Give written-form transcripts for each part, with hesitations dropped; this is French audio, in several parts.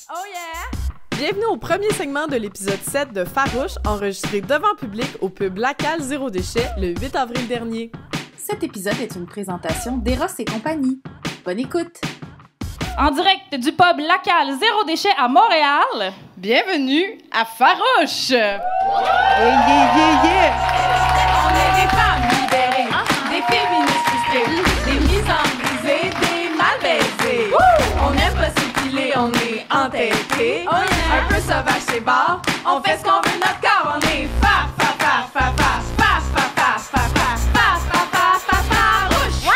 Oh yeah! Bienvenue au premier segment de l'épisode 7 de Farouche, enregistré devant public au pub Lacal Zéro Déchet le 8 avril dernier. Cet épisode est une présentation d'Eros et compagnie. Bonne écoute! En direct du pub Lacal Zéro Déchet à Montréal. Bienvenue à Farouche! Yeah! On est des femmes libérées, des féministes hystériques, des misanthropes brisées, des mal baisées. On aime pas s'épiler, on est entêtés. Un peu sauvage, c'est bar. On fait ce qu'on veut de notre corps. On est fa fa fa fa fa fa fa fa fa fa fa fa fa farouche.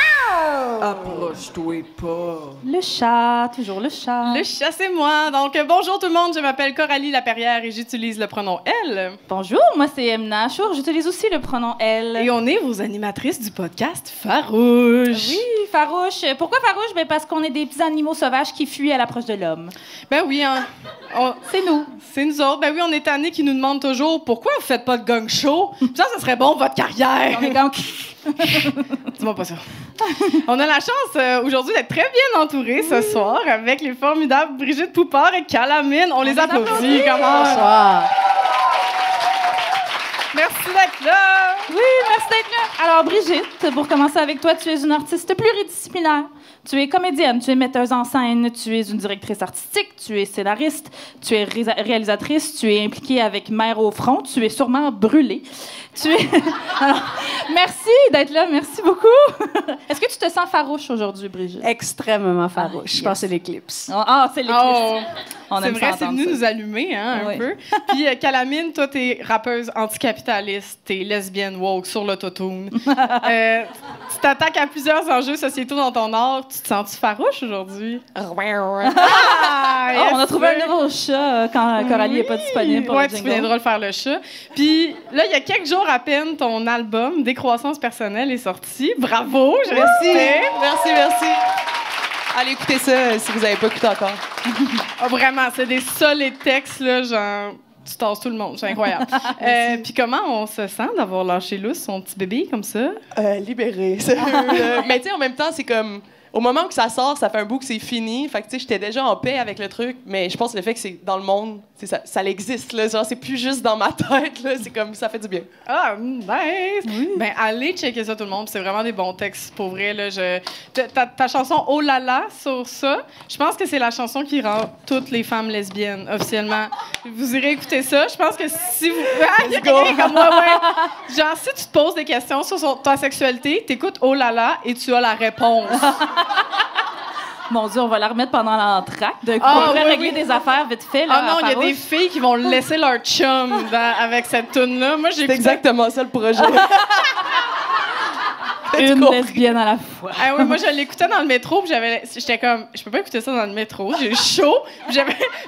Approche-toi pas. Le chat, toujours le chat. Le chat, c'est moi. Donc, bonjour tout le monde, je m'appelle Coralie Laperrière et j'utilise le pronom elle. Bonjour, moi c'est Emna Chour, j'utilise aussi le pronom elle. Et on est vos animatrices du podcast Farouche. Oui, farouche. Pourquoi farouche? Ben parce qu'on est des petits animaux sauvages qui fuient à l'approche de l'homme. Ben oui, hein. C'est nous. C'est nous autres. Ben oui, on est tannés qui nous demandent toujours pourquoi vous faites pas de gang show. Ça serait bon votre carrière. On est comme... Dis-moi pas ça. On a la chance aujourd'hui d'être très bien entourés ce soir avec les formidables Brigitte Poupard et Calamine. On les applaudit. Comment? Bonsoir. Merci d'être là. Oui, merci d'être là. Alors Brigitte, pour commencer avec toi, tu es une artiste pluridisciplinaire. Tu es comédienne, tu es metteuse en scène, tu es une directrice artistique, tu es scénariste, tu es réalisatrice, tu es impliquée avec Mère au front, tu es sûrement brûlée. Alors, merci d'être là, merci beaucoup. Est-ce que tu te sens farouche aujourd'hui, Brigitte? Extrêmement farouche. Je pense que c'est l'éclipse. Ah, c'est l'éclipse. Oh. On C'est aime vrai, ça c'est entendre venu ça. nous allumer hein, Oui. un peu. Puis Calamine, toi, t'es rappeuse anticapitaliste, t'es lesbienne woke sur l'autotune. Tu t'attaques à plusieurs enjeux sociétaux dans ton art. Tu te sens-tu farouche aujourd'hui? On a trouvé un nouveau chat quand Coralie n'est pas disponible pour ouais, le tu jingle. viendras le faire le chat. Puis là, il y a quelques jours à peine, ton album Décroissance personnelle est sorti. Bravo, je Merci. Allez écouter ça si vous n'avez pas écouté encore. Oh, vraiment, c'est des solides textes, là, genre... Tu tasses tout le monde, c'est incroyable. Puis comment on se sent d'avoir lâché lousse son petit bébé comme ça? Libéré. Mais tu sais, en même temps, c'est comme... Au moment où ça sort, ça fait un bout que c'est fini. Fait que tu sais, j'étais déjà en paix avec le truc. Mais je pense que le fait que c'est dans le monde, ça existe, là. Genre, c'est plus juste dans ma tête, là. C'est comme, ça fait du bien. Ah, nice! Ben, allez checker ça, tout le monde. C'est vraiment des bons textes, pour vrai. Là, ta chanson « Oh là là » sur ça, je pense que c'est la chanson qui rend toutes les femmes lesbiennes, officiellement. Vous irez écouter ça. Je pense que si vous... Ah, il y a quelqu'un comme moi, ouais. Genre, si tu te poses des questions sur ta sexualité, t'écoutes « Oh là là » et tu as la réponse. Mon Dieu, on va la remettre pendant l'entracte. On Ah, pourrait oui, régler oui. des affaires vite fait. Là, Ah non, à il y a Farouche. des filles qui vont laisser leur chum avec cette toune-là. Moi, j'ai C'est exactement ça, le projet. Une lesbienne à la fois. Ah oui, moi, je l'écoutais dans le métro, puis j'étais comme, je peux pas écouter ça dans le métro, j'ai chaud. Puis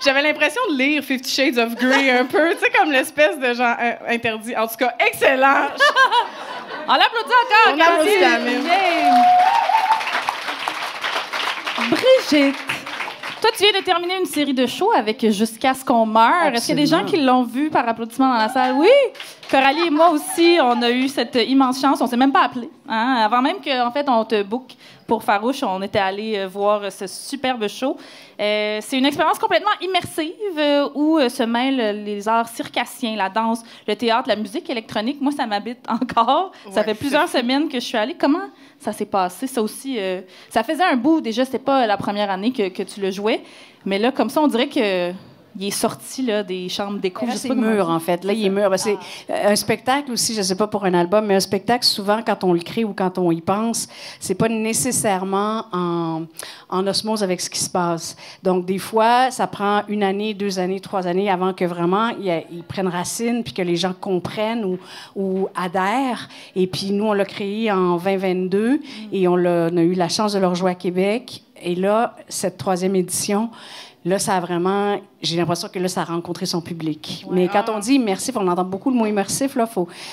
j'avais l'impression de lire 50 Shades of Grey un peu, tu sais, comme l'espèce de genre interdit. En tout cas, excellent! On l'applaudit encore. On applaudit Calamine. Brigitte, toi, tu viens de terminer une série de shows avec Jusqu'à ce qu'on meure. Est-ce qu'il y a des gens qui l'ont vu par applaudissement dans la salle? Oui! Coralie et moi aussi, on a eu cette immense chance. On s'est même pas appelé. Hein? Avant même qu'en fait, on te book pour Farouche, on était allé voir ce superbe show. C'est une expérience complètement immersive où se mêlent les arts circassiens, la danse, le théâtre, la musique électronique. Moi, ça m'habite encore. Ça Ouais, fait plusieurs semaines que je suis allée. Comment ça s'est passé? Ça aussi, ça faisait un bout. Déjà, c'était pas la première année que tu le jouais. Mais là, comme ça, on dirait que il est sorti là, des chambres d'écho. Là, c'est mûr, en fait. Là, il est mûr. Ben, c'est un spectacle aussi, je ne sais pas pour un album, mais un spectacle, souvent, quand on le crée ou quand on y pense, c'est pas nécessairement en osmose avec ce qui se passe. Donc, des fois, ça prend 1 année, 2 années, 3 années avant que vraiment ils prennent racine puis que les gens comprennent ou adhèrent. Et puis, nous, on l'a créé en 2022 et on a eu la chance de le rejouer à Québec. Et là, cette 3e édition, là, ça a vraiment... J'ai l'impression que là, ça a rencontré son public. Ouais. Mais quand on dit immersif, on entend beaucoup le mot immersif. Là,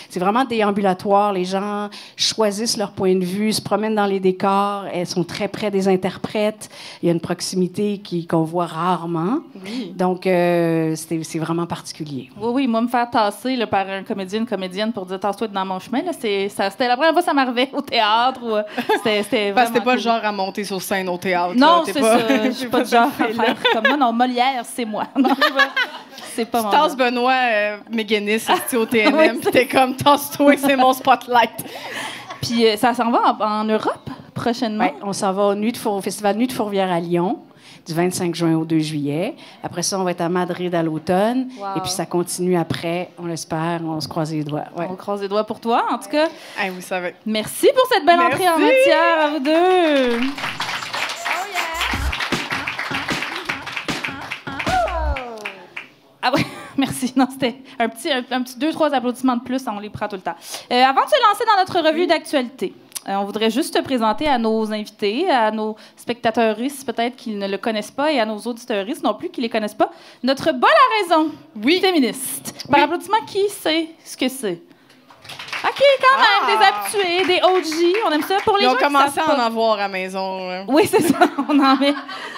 c'est vraiment déambulatoire. Les gens choisissent leur point de vue, se promènent dans les décors. Elles sont très près des interprètes. Il y a une proximité qu'on voit rarement. Oui. Donc, c'est vraiment particulier. Oui, moi, me faire tasser là, par un comédien, une comédienne pour dire « tasse-toi dans mon chemin », c'était la première fois que ça m'arrivait au théâtre. C'était Parce que t'es pas le genre à monter sur scène au théâtre. Non, là, c'est ça. Je suis pas du genre à faire comme moi, non, Molière, c'est moi. Non, c'est pas mon Tasse genre. Benoît McGuinness au TNM, puis t'es comme, tasse-toi, c'est mon spotlight. Puis ça s'en va en Europe prochainement. Ouais, on s'en va au Festival Nuit de Fourvière à Lyon, du 25 juin au 2 juillet. Après ça, on va être à Madrid à l'automne. Wow. Et puis ça continue après, on l'espère, on se croise les doigts. Ouais. On croise les doigts pour toi, en tout cas. Hey, vous savez. Merci pour cette belle entrée en Merci. matière à vous deux. Ah oui, merci. Non, c'était un petit 2-3 applaudissements de plus, on les prend tout le temps. Avant de se lancer dans notre revue d'actualité, on voudrait juste te présenter à nos invités, à nos spectateuristes peut-être qui ne le connaissent pas et à nos auditeuristes non plus qui ne les connaissent pas, notre bol à raison féministe. Par applaudissement, qui sait ce que c'est? OK, quand même, des habitués, des OG, on aime ça. Pour les Ils gens ont qui commencé savent à en pas. avoir à la maison. Là. Oui, c'est ça. On en met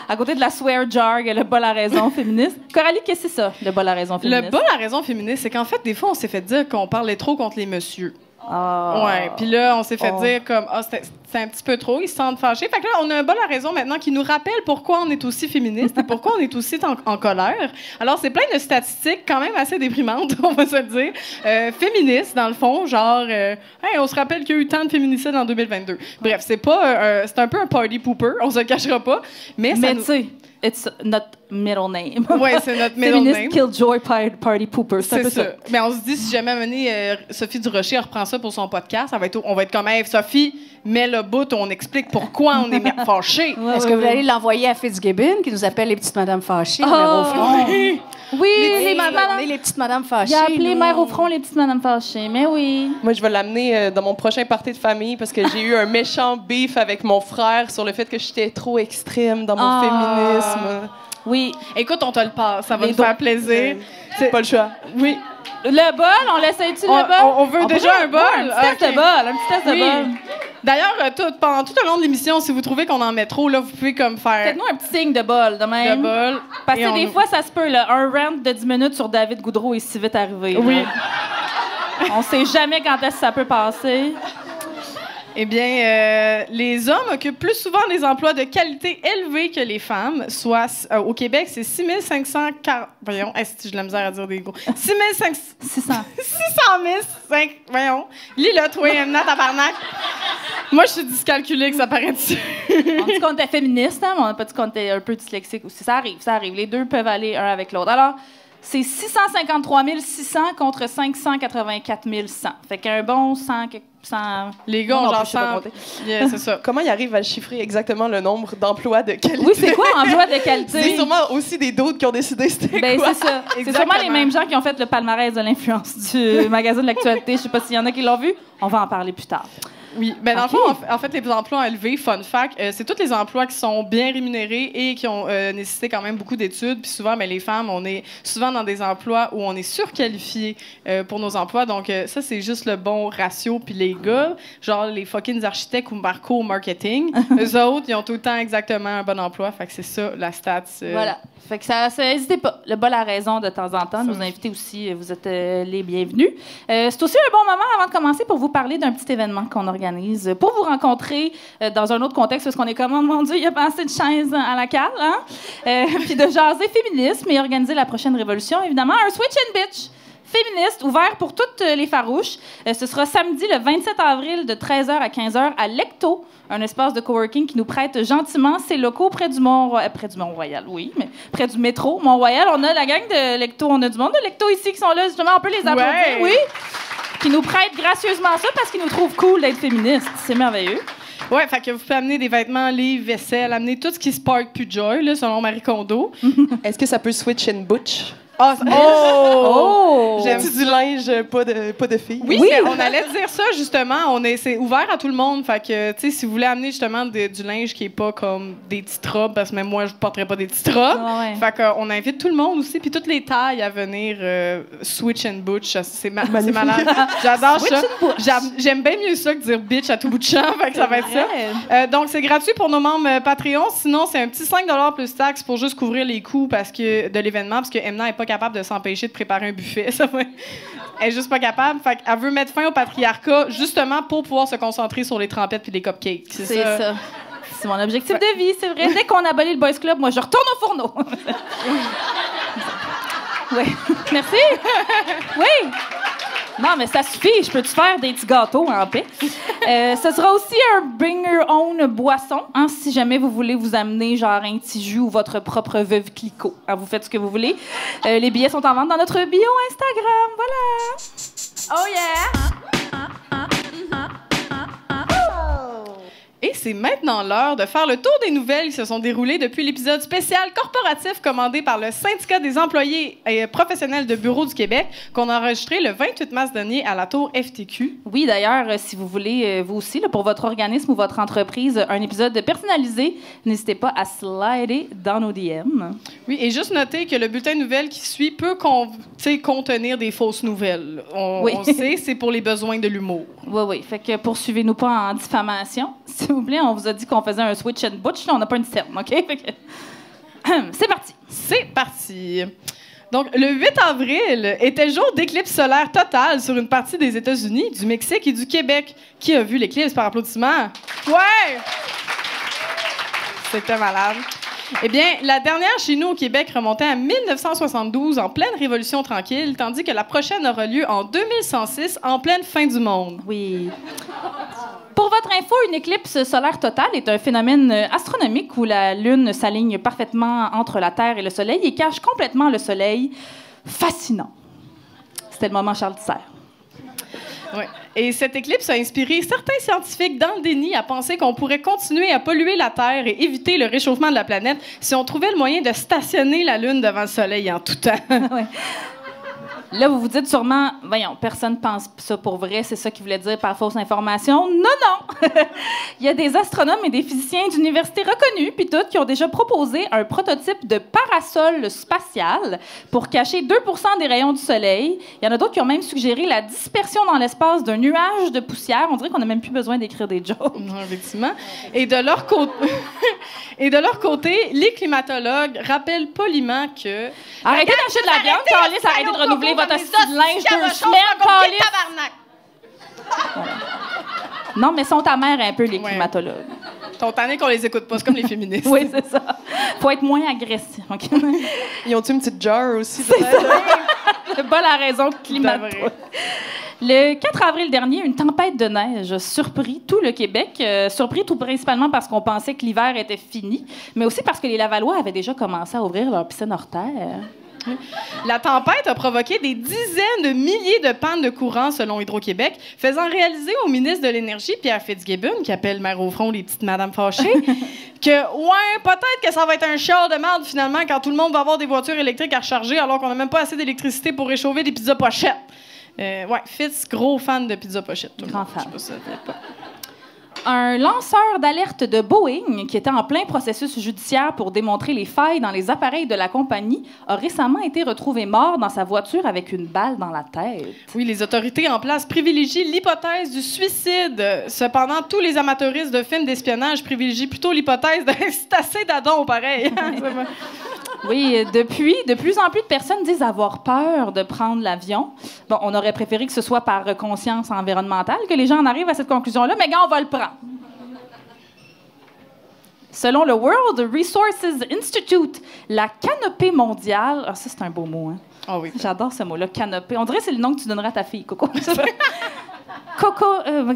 à côté de la swear jar, il y a le bol à raison féministe. Coralie, qu'est-ce que c'est ça, le bol à raison féministe? Le bol à raison féministe, c'est qu'en fait, des fois, on s'est fait dire qu'on parlait trop contre les messieurs. Ah. Ouais, puis là, on s'est fait dire comme, c'est un petit peu trop, ils se sentent fâchés. Fait que là, on a un bol à raison maintenant qui nous rappelle pourquoi on est aussi féministe et pourquoi on est aussi en colère. Alors, c'est plein de statistiques quand même assez déprimantes, on va se le dire. Féministes, dans le fond, genre, hey, on se rappelle qu'il y a eu tant de féminicides en 2022. Bref, c'est pas, c'est un peu un party pooper, on se le cachera pas. Mais tu sais, it's not middle name. Ouais, c'est notre middle Féministe name. Killjoy Party Pooper. C'est ça. Mais on se dit, si jamais Sophie Durocher reprend ça pour son podcast, on va être comme, hey, Sophie, mets le bout, on explique pourquoi on est fâchés. Est-ce que vous allez l'envoyer à Fitzgibbon, qui nous appelle les petites madames fâchées, mères au front? Oui, On est les petites madames fâchées. Il a appelé nous. mère au front les petites madames fâchées, mais oui. Moi, je vais l'amener dans mon prochain party de famille parce que j'ai eu un méchant beef avec mon frère sur le fait que j'étais trop extrême dans mon féminisme. Oui. Écoute, on te le passe, ça va nous faire plaisir. C'est pas le choix. Oui. Le bol, on l'essaye-tu, le bol? On veut déjà un bol. Un petit test de bol, un petit test de bol. D'ailleurs, pendant tout le long de l'émission, si vous trouvez qu'on en met trop, là, vous pouvez comme faire... Faites-nous un petit signe de bol, de même. De bol. Parce Et que des fois, ça se peut, là, un rant de 10 minutes sur David Goudreau est si vite arrivé. Oui. Là. On sait jamais quand est-ce que ça peut passer. Eh bien, les hommes occupent plus souvent des emplois de qualité élevés que les femmes, soit au Québec, c'est 6540... Voyons, est-ce que j'ai de la misère à dire des gros? 600 000... Voyons. Lis-le, toi, Emna, tabarnak. Moi, je suis dyscalculique, ça paraît dessus. On dit qu'on était féministe, hein, mais on n'a pas dit qu'on était un peu dyslexique aussi. Ça arrive. Les deux peuvent aller un avec l'autre. Alors, c'est 653 600 contre 584 100. Fait qu'un bon 100... Les gars, non, genre je sais pas 100. compter. Yeah, c'est ça. Comment ils arrivent à chiffrer exactement le nombre d'emplois de qualité? Oui, c'est quoi emploi de qualité? C'est sûrement aussi des doutes qui ont décidé c'était Ben, quoi. c'est ça. C'est Exactement. sûrement les mêmes gens qui ont fait le palmarès de l'influence du magazine de l'actualité. Je sais pas s'il y en a qui l'ont vu. On va en parler plus tard. Oui, ben dans le fond, en fait, les emplois élevés, fun fact, c'est tous les emplois qui sont bien rémunérés et qui ont nécessité quand même beaucoup d'études. Puis souvent, ben, les femmes, on est souvent dans des emplois où on est surqualifié pour nos emplois. Donc ça, c'est juste le bon ratio. Puis les gars, genre les fucking architectes ou Marco au marketing, eux autres, ils ont tout le temps exactement un bon emploi. Fait que c'est ça, la stats. Voilà. Fait que ça n'hésitez pas. Le bol à raison de temps en temps. Nos invités aussi, vous êtes les bienvenus. C'est aussi un bon moment avant de commencer pour vous parler d'un petit événement qu'on organise pour vous rencontrer dans un autre contexte parce qu'on est comme, oh mon Dieu, il y a pas assez de chaises à la cale, hein? Puis de jaser féminisme et organiser la prochaine révolution, évidemment. Un Switch and Bitch féministe ouvert pour toutes les farouches. Ce sera samedi le 27 avril de 13h à 15h à Lecto, un espace de coworking qui nous prête gentiment ses locaux près du Mont-Royal, oui, mais près du métro Mont-Royal. On a la gang de Lecto, on a du monde de Lecto ici qui sont là, justement, on peut les applaudir, oui, qui nous prêtent gracieusement ça parce qu'ils nous trouvent cool d'être féministes. C'est merveilleux. Ouais, fait que vous pouvez amener des vêtements, livres, vaisselle, amener tout ce qui spark plus de joy, là, selon Marie Kondo. Est-ce que ça peut switch and butch? J'aime du linge, pas de filles. Oui, on allait dire ça justement. C'est ouvert à tout le monde. Fait que, tu sais, si vous voulez amener justement du linge qui est pas comme des petites robes, parce que même moi, je porterais pas des petites robes. Ouais. Fait qu'on invite tout le monde aussi, puis toutes les tailles à venir switch and butch. C'est malade. J'adore ça. J'aime bien mieux ça que dire bitch à tout bout de champ. Fait que ça va être ça. Donc, c'est gratuit pour nos membres Patreon. Sinon, c'est un petit 5 $ plus taxe pour juste couvrir les coûts de l'événement, parce que Emna n'est pas capable de s'empêcher de préparer un buffet. Elle est juste pas capable. Fait qu'elle veut mettre fin au patriarcat justement pour pouvoir se concentrer sur les trempettes puis les cupcakes. C'est ça. C'est mon objectif de vie, c'est vrai. Dès qu'on abolit le Boys Club, moi, je retourne au fourneau. Oui. Merci. Oui. Non, mais ça suffit. Je peux te faire des petits gâteaux en paix. Ce sera aussi un bring your own boisson, hein, si jamais vous voulez vous amener genre un petit jus ou votre propre veuve Clicquot. Hein, vous faites ce que vous voulez. Les billets sont en vente dans notre bio Instagram. Voilà. Oh yeah! Et c'est maintenant l'heure de faire le tour des nouvelles qui se sont déroulées depuis l'épisode spécial corporatif commandé par le Syndicat des employés et professionnels de bureaux du Québec qu'on a enregistré le 28 mars dernier à la tour FTQ. Oui, d'ailleurs, si vous voulez, vous aussi, là, pour votre organisme ou votre entreprise, un épisode personnalisé, n'hésitez pas à slider dans nos DM. Oui, et juste noter que le bulletin de nouvelles qui suit peut contenir des fausses nouvelles. On sait, c'est pour les besoins de l'humour. Oui, oui. Fait que poursuivez-nous pas en diffamation. S'il vous plaît, on vous a dit qu'on faisait un switch and butch, là, on n'a pas une scène, OK? Fait que... C'est parti! C'est parti! Donc, le 8 avril était jour d'éclipse solaire totale sur une partie des États-Unis, du Mexique et du Québec. Qui a vu l'éclipse par applaudissement? Ouais! C'était malade. Eh bien, la dernière chez nous au Québec remontait à 1972, en pleine Révolution tranquille, tandis que la prochaine aura lieu en 2106, en pleine fin du monde. Oui. Pour votre info, une éclipse solaire totale est un phénomène astronomique où la Lune s'aligne parfaitement entre la Terre et le Soleil et cache complètement le Soleil. Fascinant. C'était le moment Charles Tisser. Oui. Et cette éclipse a inspiré certains scientifiques dans le déni à penser qu'on pourrait continuer à polluer la Terre et éviter le réchauffement de la planète si on trouvait le moyen de stationner la Lune devant le Soleil en tout temps. Ouais. Là, vous vous dites sûrement, voyons, personne pense ça pour vrai, c'est ça qu'il voulait dire par fausse information. Non, non! Il y a des astronomes et des physiciens d'universités reconnus, puis toutes, qui ont déjà proposé un prototype de parasol spatial pour cacher 2 % des rayons du Soleil. Il y en a d'autres qui ont même suggéré la dispersion dans l'espace d'un nuage de poussière. On dirait qu'on n'a même plus besoin d'écrire des jokes. Non, effectivement. Et de leur côté... Et de leur côté, les climatologues rappellent poliment que... Arrêtez d'acheter de la viande, Calice, arrêtez de renouveler votre de linge 2 semaines, Calice. Non, mais sont ta mère un peu, les climatologues. Ton tanné qu'on les écoute pas, c'est comme les féministes. Oui, c'est ça. Faut être moins agressif. Okay? Ils ont-tu une petite jar aussi? C'est pas la raison climatologue. Le 4 avril dernier, une tempête de neige surprit tout le Québec. Surpris tout principalement parce qu'on pensait que l'hiver était fini, mais aussi parce que les Lavallois avaient déjà commencé à ouvrir leur piscine hors terre. La tempête a provoqué des dizaines de milliers de pannes de courant, selon Hydro-Québec, faisant réaliser au ministre de l'Énergie, Pierre Fitzgibbon, qui appelle maire au front les petites madames fâchées, que, peut-être que ça va être un char de merde, finalement, quand tout le monde va avoir des voitures électriques à recharger, alors qu'on n'a même pas assez d'électricité pour réchauffer des pizzas pochettes. Fitz, gros fan de pizza pochette. Grand fan. Un lanceur d'alerte de Boeing, qui était en plein processus judiciaire pour démontrer les failles dans les appareils de la compagnie, a récemment été retrouvé mort dans sa voiture avec une balle dans la tête. Oui, les autorités en place privilégient l'hypothèse du suicide. Cependant, tous les amateuristes de films d'espionnage privilégient plutôt l'hypothèse de c'est assez d'adon, pareil. Oui, depuis, de plus en plus de personnes disent avoir peur de prendre l'avion. Bon, on aurait préféré que ce soit par conscience environnementale que les gens en arrivent à cette conclusion-là, mais gars, on va le prendre. Selon le World Resources Institute, la canopée mondiale... Ah, ça, c'est un beau mot, hein? Ah oui. J'adore ce mot-là, canopée. On dirait que c'est le nom que tu donnerais à ta fille, Coco.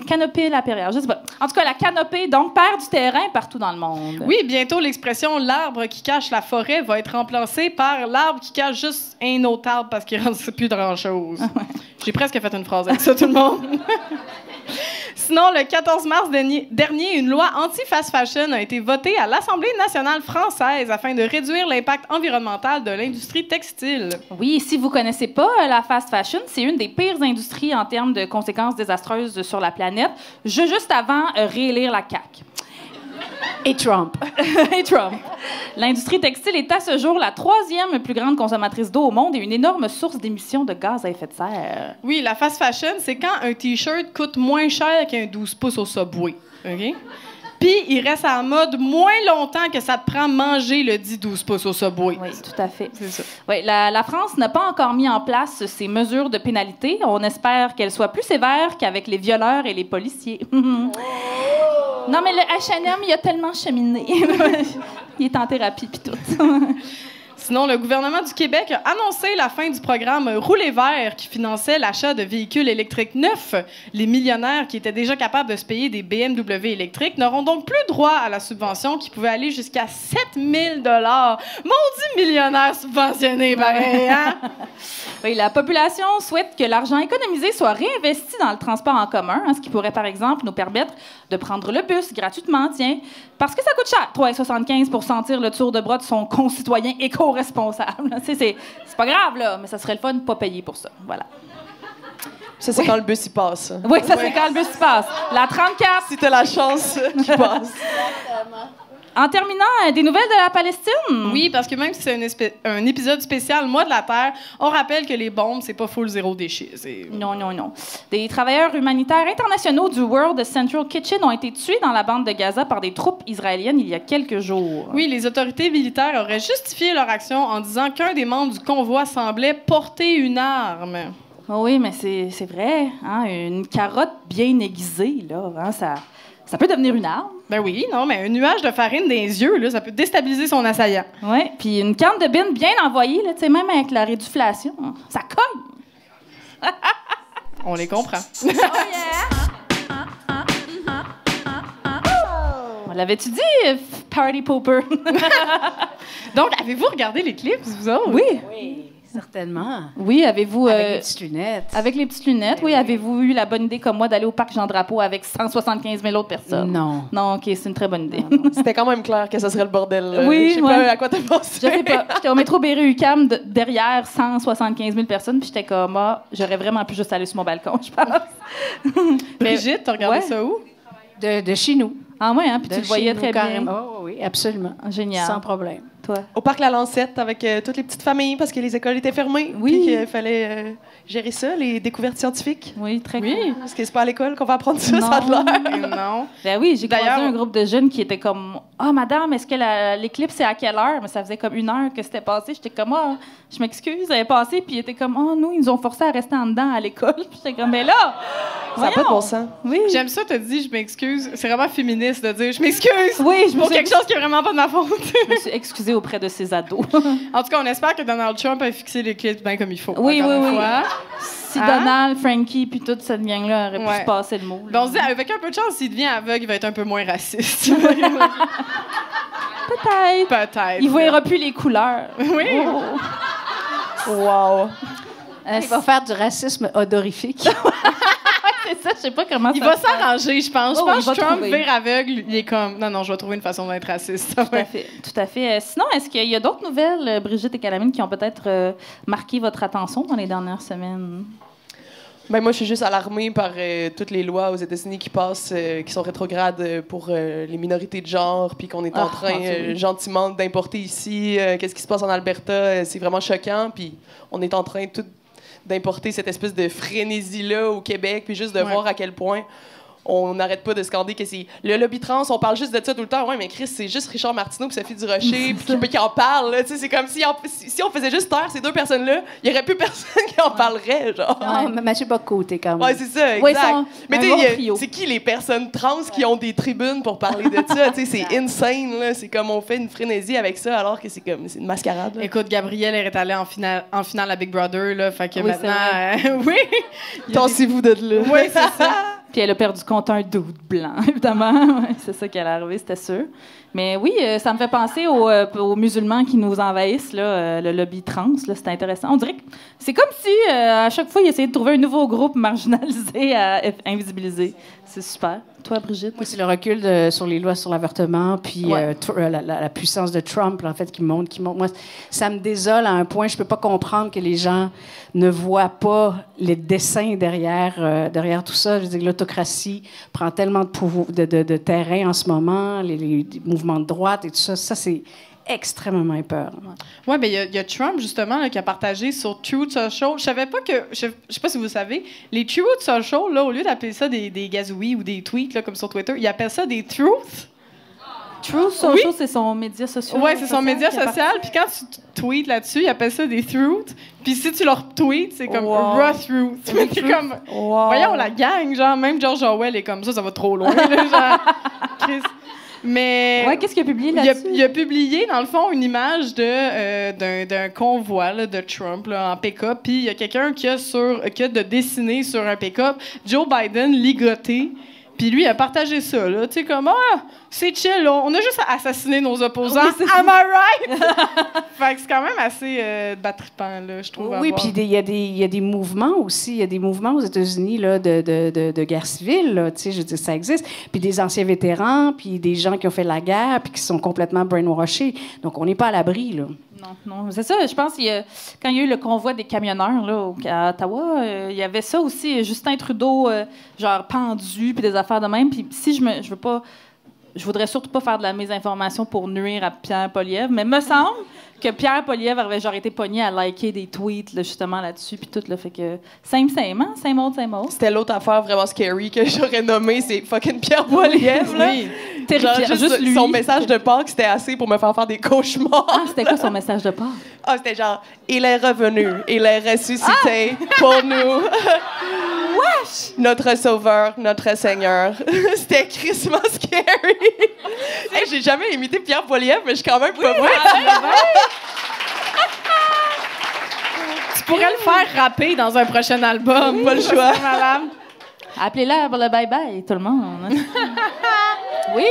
Canopée la Perrière, je sais pas. En tout cas, la canopée, donc, perd du terrain partout dans le monde. Oui, bientôt, l'expression « l'arbre qui cache la forêt » va être remplacée par « l'arbre qui cache juste un autre arbre parce qu'il ne reste plus de grand-chose ». J'ai presque fait une phrase avec ça, tout le monde. Sinon, le 14 mars dernier, une loi anti-fast fashion a été votée à l'Assemblée nationale française afin de réduire l'impact environnemental de l'industrie textile. Oui, si vous ne connaissez pas la fast fashion, c'est une des pires industries en termes de conséquences désastreuses sur la planète. Juste avant réélire la CAQ. Et Trump. Et Trump. L'industrie textile est à ce jour la 3e plus grande consommatrice d'eau au monde et une énorme source d'émissions de gaz à effet de serre. Oui, la fast fashion, c'est quand un T-shirt coûte moins cher qu'un 12 pouces au Subway. OK? Puis, il reste à la mode moins longtemps que ça te prend manger le dit 12 pouces au Subway. Oui, tout à fait. C'est ça. Oui, la France n'a pas encore mis en place ces mesures de pénalité. On espère qu'elles soient plus sévères qu'avec les violeurs et les policiers. Non, mais le H&M, il a tellement cheminé. Il est en thérapie puis tout. Sinon, le gouvernement du Québec a annoncé la fin du programme Rouler vert qui finançait l'achat de véhicules électriques neufs. Les millionnaires qui étaient déjà capables de se payer des BMW électriques n'auront donc plus droit à la subvention qui pouvait aller jusqu'à 7 000 $. Maudit millionnaire subventionné, pareil, hein? Oui, la population souhaite que l'argent économisé soit réinvesti dans le transport en commun, ce qui pourrait, par exemple, nous permettre de prendre le bus gratuitement, tiens, parce que ça coûte cher, 3,75 pour sentir le tour de bras de son concitoyen éco-responsable. C'est pas grave, là, mais ça serait le fun de ne pas payer pour ça. Voilà. Ça, c'est quand le bus, il passe. Oui, ça, c'est quand le bus passe. La 34. Si t'as la chance qu'il passe. En terminant, des nouvelles de la Palestine? Oui, parce que même si c'est un épisode spécial Mois de la Terre, on rappelle que les bombes, c'est pas full zéro déchet. Non. Des travailleurs humanitaires internationaux du World Central Kitchen ont été tués dans la bande de Gaza par des troupes israéliennes il y a quelques jours. Oui, les autorités militaires auraient justifié leur action en disant qu'un des membres du convoi semblait porter une arme. Oh oui, mais c'est vrai. Hein? Une carotte bien aiguisée, là, hein, ça peut devenir une arme. Ben oui, non, mais un nuage de farine dans les yeux, là, ça peut déstabiliser son assaillant. Oui, puis une canne de bine bien envoyée, là, même avec la réduflation, ça cogne. On les comprend. Oh yeah! On l'avait-tu dit, Party Pooper? Donc, avez-vous regardé les clips, vous autres? Oui. Certainement. Oui, avez-vous... Avec les petites lunettes. Avec les petites lunettes, oui. Avez-vous eu la bonne idée, comme moi, d'aller au parc Jean-Drapeau avec 175 000 autres personnes? Non. Non, OK, c'est une très bonne idée. C'était quand même clair que ça serait le bordel. Oui, je sais pas à quoi t'as pensé. Je sais pas. J'étais au métro Berry-UQAM derrière 175 000 personnes, puis j'étais comme, j'aurais vraiment pu juste aller sur mon balcon, je pense. Brigitte, t'as regardé ça où? De chez nous. Ah oui, hein? Puis tu le voyais très carrément. bien. Oh, oui, absolument. Génial. Sans problème. Toi? Au parc La Lancette avec toutes les petites familles parce que les écoles étaient fermées. Oui. Puis qu'il fallait gérer ça, les découvertes scientifiques. Oui, très cool. Parce que c'est pas à l'école qu'on va apprendre ça, Non. ça a de l'air. Non. Ben oui, j'ai croisé D'ailleurs- un groupe de jeunes qui étaient comme madame, est-ce que l'éclipse c'est à quelle heure? Mais ça faisait comme 1 heure que c'était passé. J'étais comme je m'excuse, elle est passée, puis ils étaient comme nous, ils nous ont forcé à rester en dedans à l'école. Puis j'étais comme mais là! Ça n'a pas de bon sens. Oui. J'aime ça, te dis, je m'excuse. C'est vraiment féministe de dire, je m'excuse. Oui, je me Pour suis quelque chose qui est vraiment pas de ma faute. Je me suis excusée auprès de ces ados. En tout cas, on espère que Donald Trump a fixé les clips bien comme il faut. Oui, encore oui, une oui. fois. Si Hein? Donald, Frankie, puis toute cette gang-là aurait pu Ouais. se passer le mot. là. Ben, on se dit, avec un peu de chance, s'il devient aveugle, il va être un peu moins raciste. Peut-être. Peut-être. Il verra plus les couleurs. Oui. Wow. Il va faire du racisme odorifique. C'est ça, je sais pas comment Il ça va se passe. s'arranger, je pense. Oh, Je il pense va que Trump trouver. vire aveugle, il est comme, non, je vais trouver une façon d'être raciste. Tout à fait, tout à fait. Sinon, est-ce qu'il y a d'autres nouvelles, Brigitte et Calamine, qui ont peut-être marqué votre attention dans les dernières semaines? Ben moi, je suis juste alarmée par toutes les lois aux États-Unis qui passent, qui sont rétrogrades pour les minorités de genre, puis qu'on est en train mon Dieu, oui. gentiment d'importer ici. Qu'est-ce qui se passe en Alberta? C'est vraiment choquant. Puis on est en train tout d'importer cette espèce de frénésie-là au Québec, puis juste de voir à quel point on n'arrête pas de scander que c'est le lobby trans, on parle juste de ça tout le temps. Ouais, mais Chris, c'est juste Richard Martineau puis Sophie Durocher qui en parle. Là. Tu sais, c'est comme si on faisait juste taire ces deux personnes-là, il n'y aurait plus personne qui en parlerait. Genre. Non, Mathieu Bock-Côté, quand même. Ouais, c'est ça, exact. Ouais, ils sont mais un tu bon sais, trio. c'est qui les personnes trans qui ont des tribunes pour parler de ça? Tu sais, c'est insane, là. C'est comme on fait une frénésie avec ça alors que c'est une mascarade. Là. Écoute, Gabrielle est allée en finale à Big Brother, là, fait que Oui, maintenant... oui! Tassez-vous de là. Oui, c'est ça. Puis elle a perdu compte un doute blanc, évidemment. Ouais, c'est ça qui allait arriver, c'était sûr. Mais oui, ça me fait penser aux musulmans qui nous envahissent, là, le lobby trans. Là, c'est intéressant. On dirait que c'est comme si, à chaque fois, ils essayaient de trouver un nouveau groupe marginalisé à invisibiliser. C'est super. Toi, Brigitte? Moi, c'est le recul sur les lois sur l'avortement, puis Ouais. la puissance de Trump, là, en fait, qui monte. Moi, ça me désole à un point. Je peux pas comprendre que les gens ne voient pas les dessins derrière tout ça. Je veux dire, l'autocratie prend tellement de terrain en ce moment, les mouvements de droite et tout ça. Ça, c'est extrêmement épeurant. Oui, mais il y a Trump, justement, là, qui a partagé sur Truth Social. Je savais pas que... Je sais pas si vous savez, les Truth Social, là, au lieu d'appeler ça des gazouillis ou des tweets, là, comme sur Twitter, ils appellent ça des truths. True Social, c'est son média social. Ouais, c'est son média social. Puis quand tu tweets là-dessus, ils appellent ça des truths. Puis si tu leur tweets, c'est comme raw truth. C'est comme, voyons la gang, genre, même George Orwell est comme ça va trop loin, là, genre, Chris. Mais ouais, qu'est-ce qu'il a publié là-dessus? Il a publié, dans le fond, une image d'un convoi là, de Trump là, en pick-up. Puis il y a quelqu'un qui a de dessiner sur un pick-up Joe Biden ligoté. Puis lui, il a partagé ça, là. Tu sais, comme, c'est chill, là. On a juste à assassiner nos opposants. Oui, am I right? Fait que c'est quand même assez battrippant, là, je trouve. Oui, puis il y a des mouvements aussi. Il y a des mouvements aux États-Unis, là, de guerre civile, là. Tu sais, je veux dire, ça existe. Puis des anciens vétérans, puis des gens qui ont fait la guerre, puis qui sont complètement brainwashés. Donc, on n'est pas à l'abri, là. Non, c'est ça. Je pense quand il y a eu le convoi des camionneurs là, à Ottawa, il y avait ça aussi. Justin Trudeau, genre pendu, puis des affaires de même. Puis si je voudrais surtout pas faire de la mésinformation pour nuire à Pierre Poilievre, mais me semble que Pierre Poilievre avait genre été pogné à liker des tweets là, justement là-dessus, puis tout là, fait que same, hein? Same old. C'était l'autre affaire vraiment scary que j'aurais nommé, c'est fucking Pierre Poilievre, là. Oui. Terrifiant. Juste lui. Son message de Pâques, c'était assez pour me faire des cauchemars. Ah, c'était quoi son message de Pâques? Ah, c'était genre, il est revenu, il est ressuscité pour nous. Wesh! Notre sauveur, notre Seigneur. C'était crissement scary. Hey, j'ai jamais imité Pierre Poilievre, mais je suis quand même pas moi. Tu pourrais le faire rapper dans un prochain album. Pas le choix. Appelez-la pour le bye-bye, tout le monde. Oui!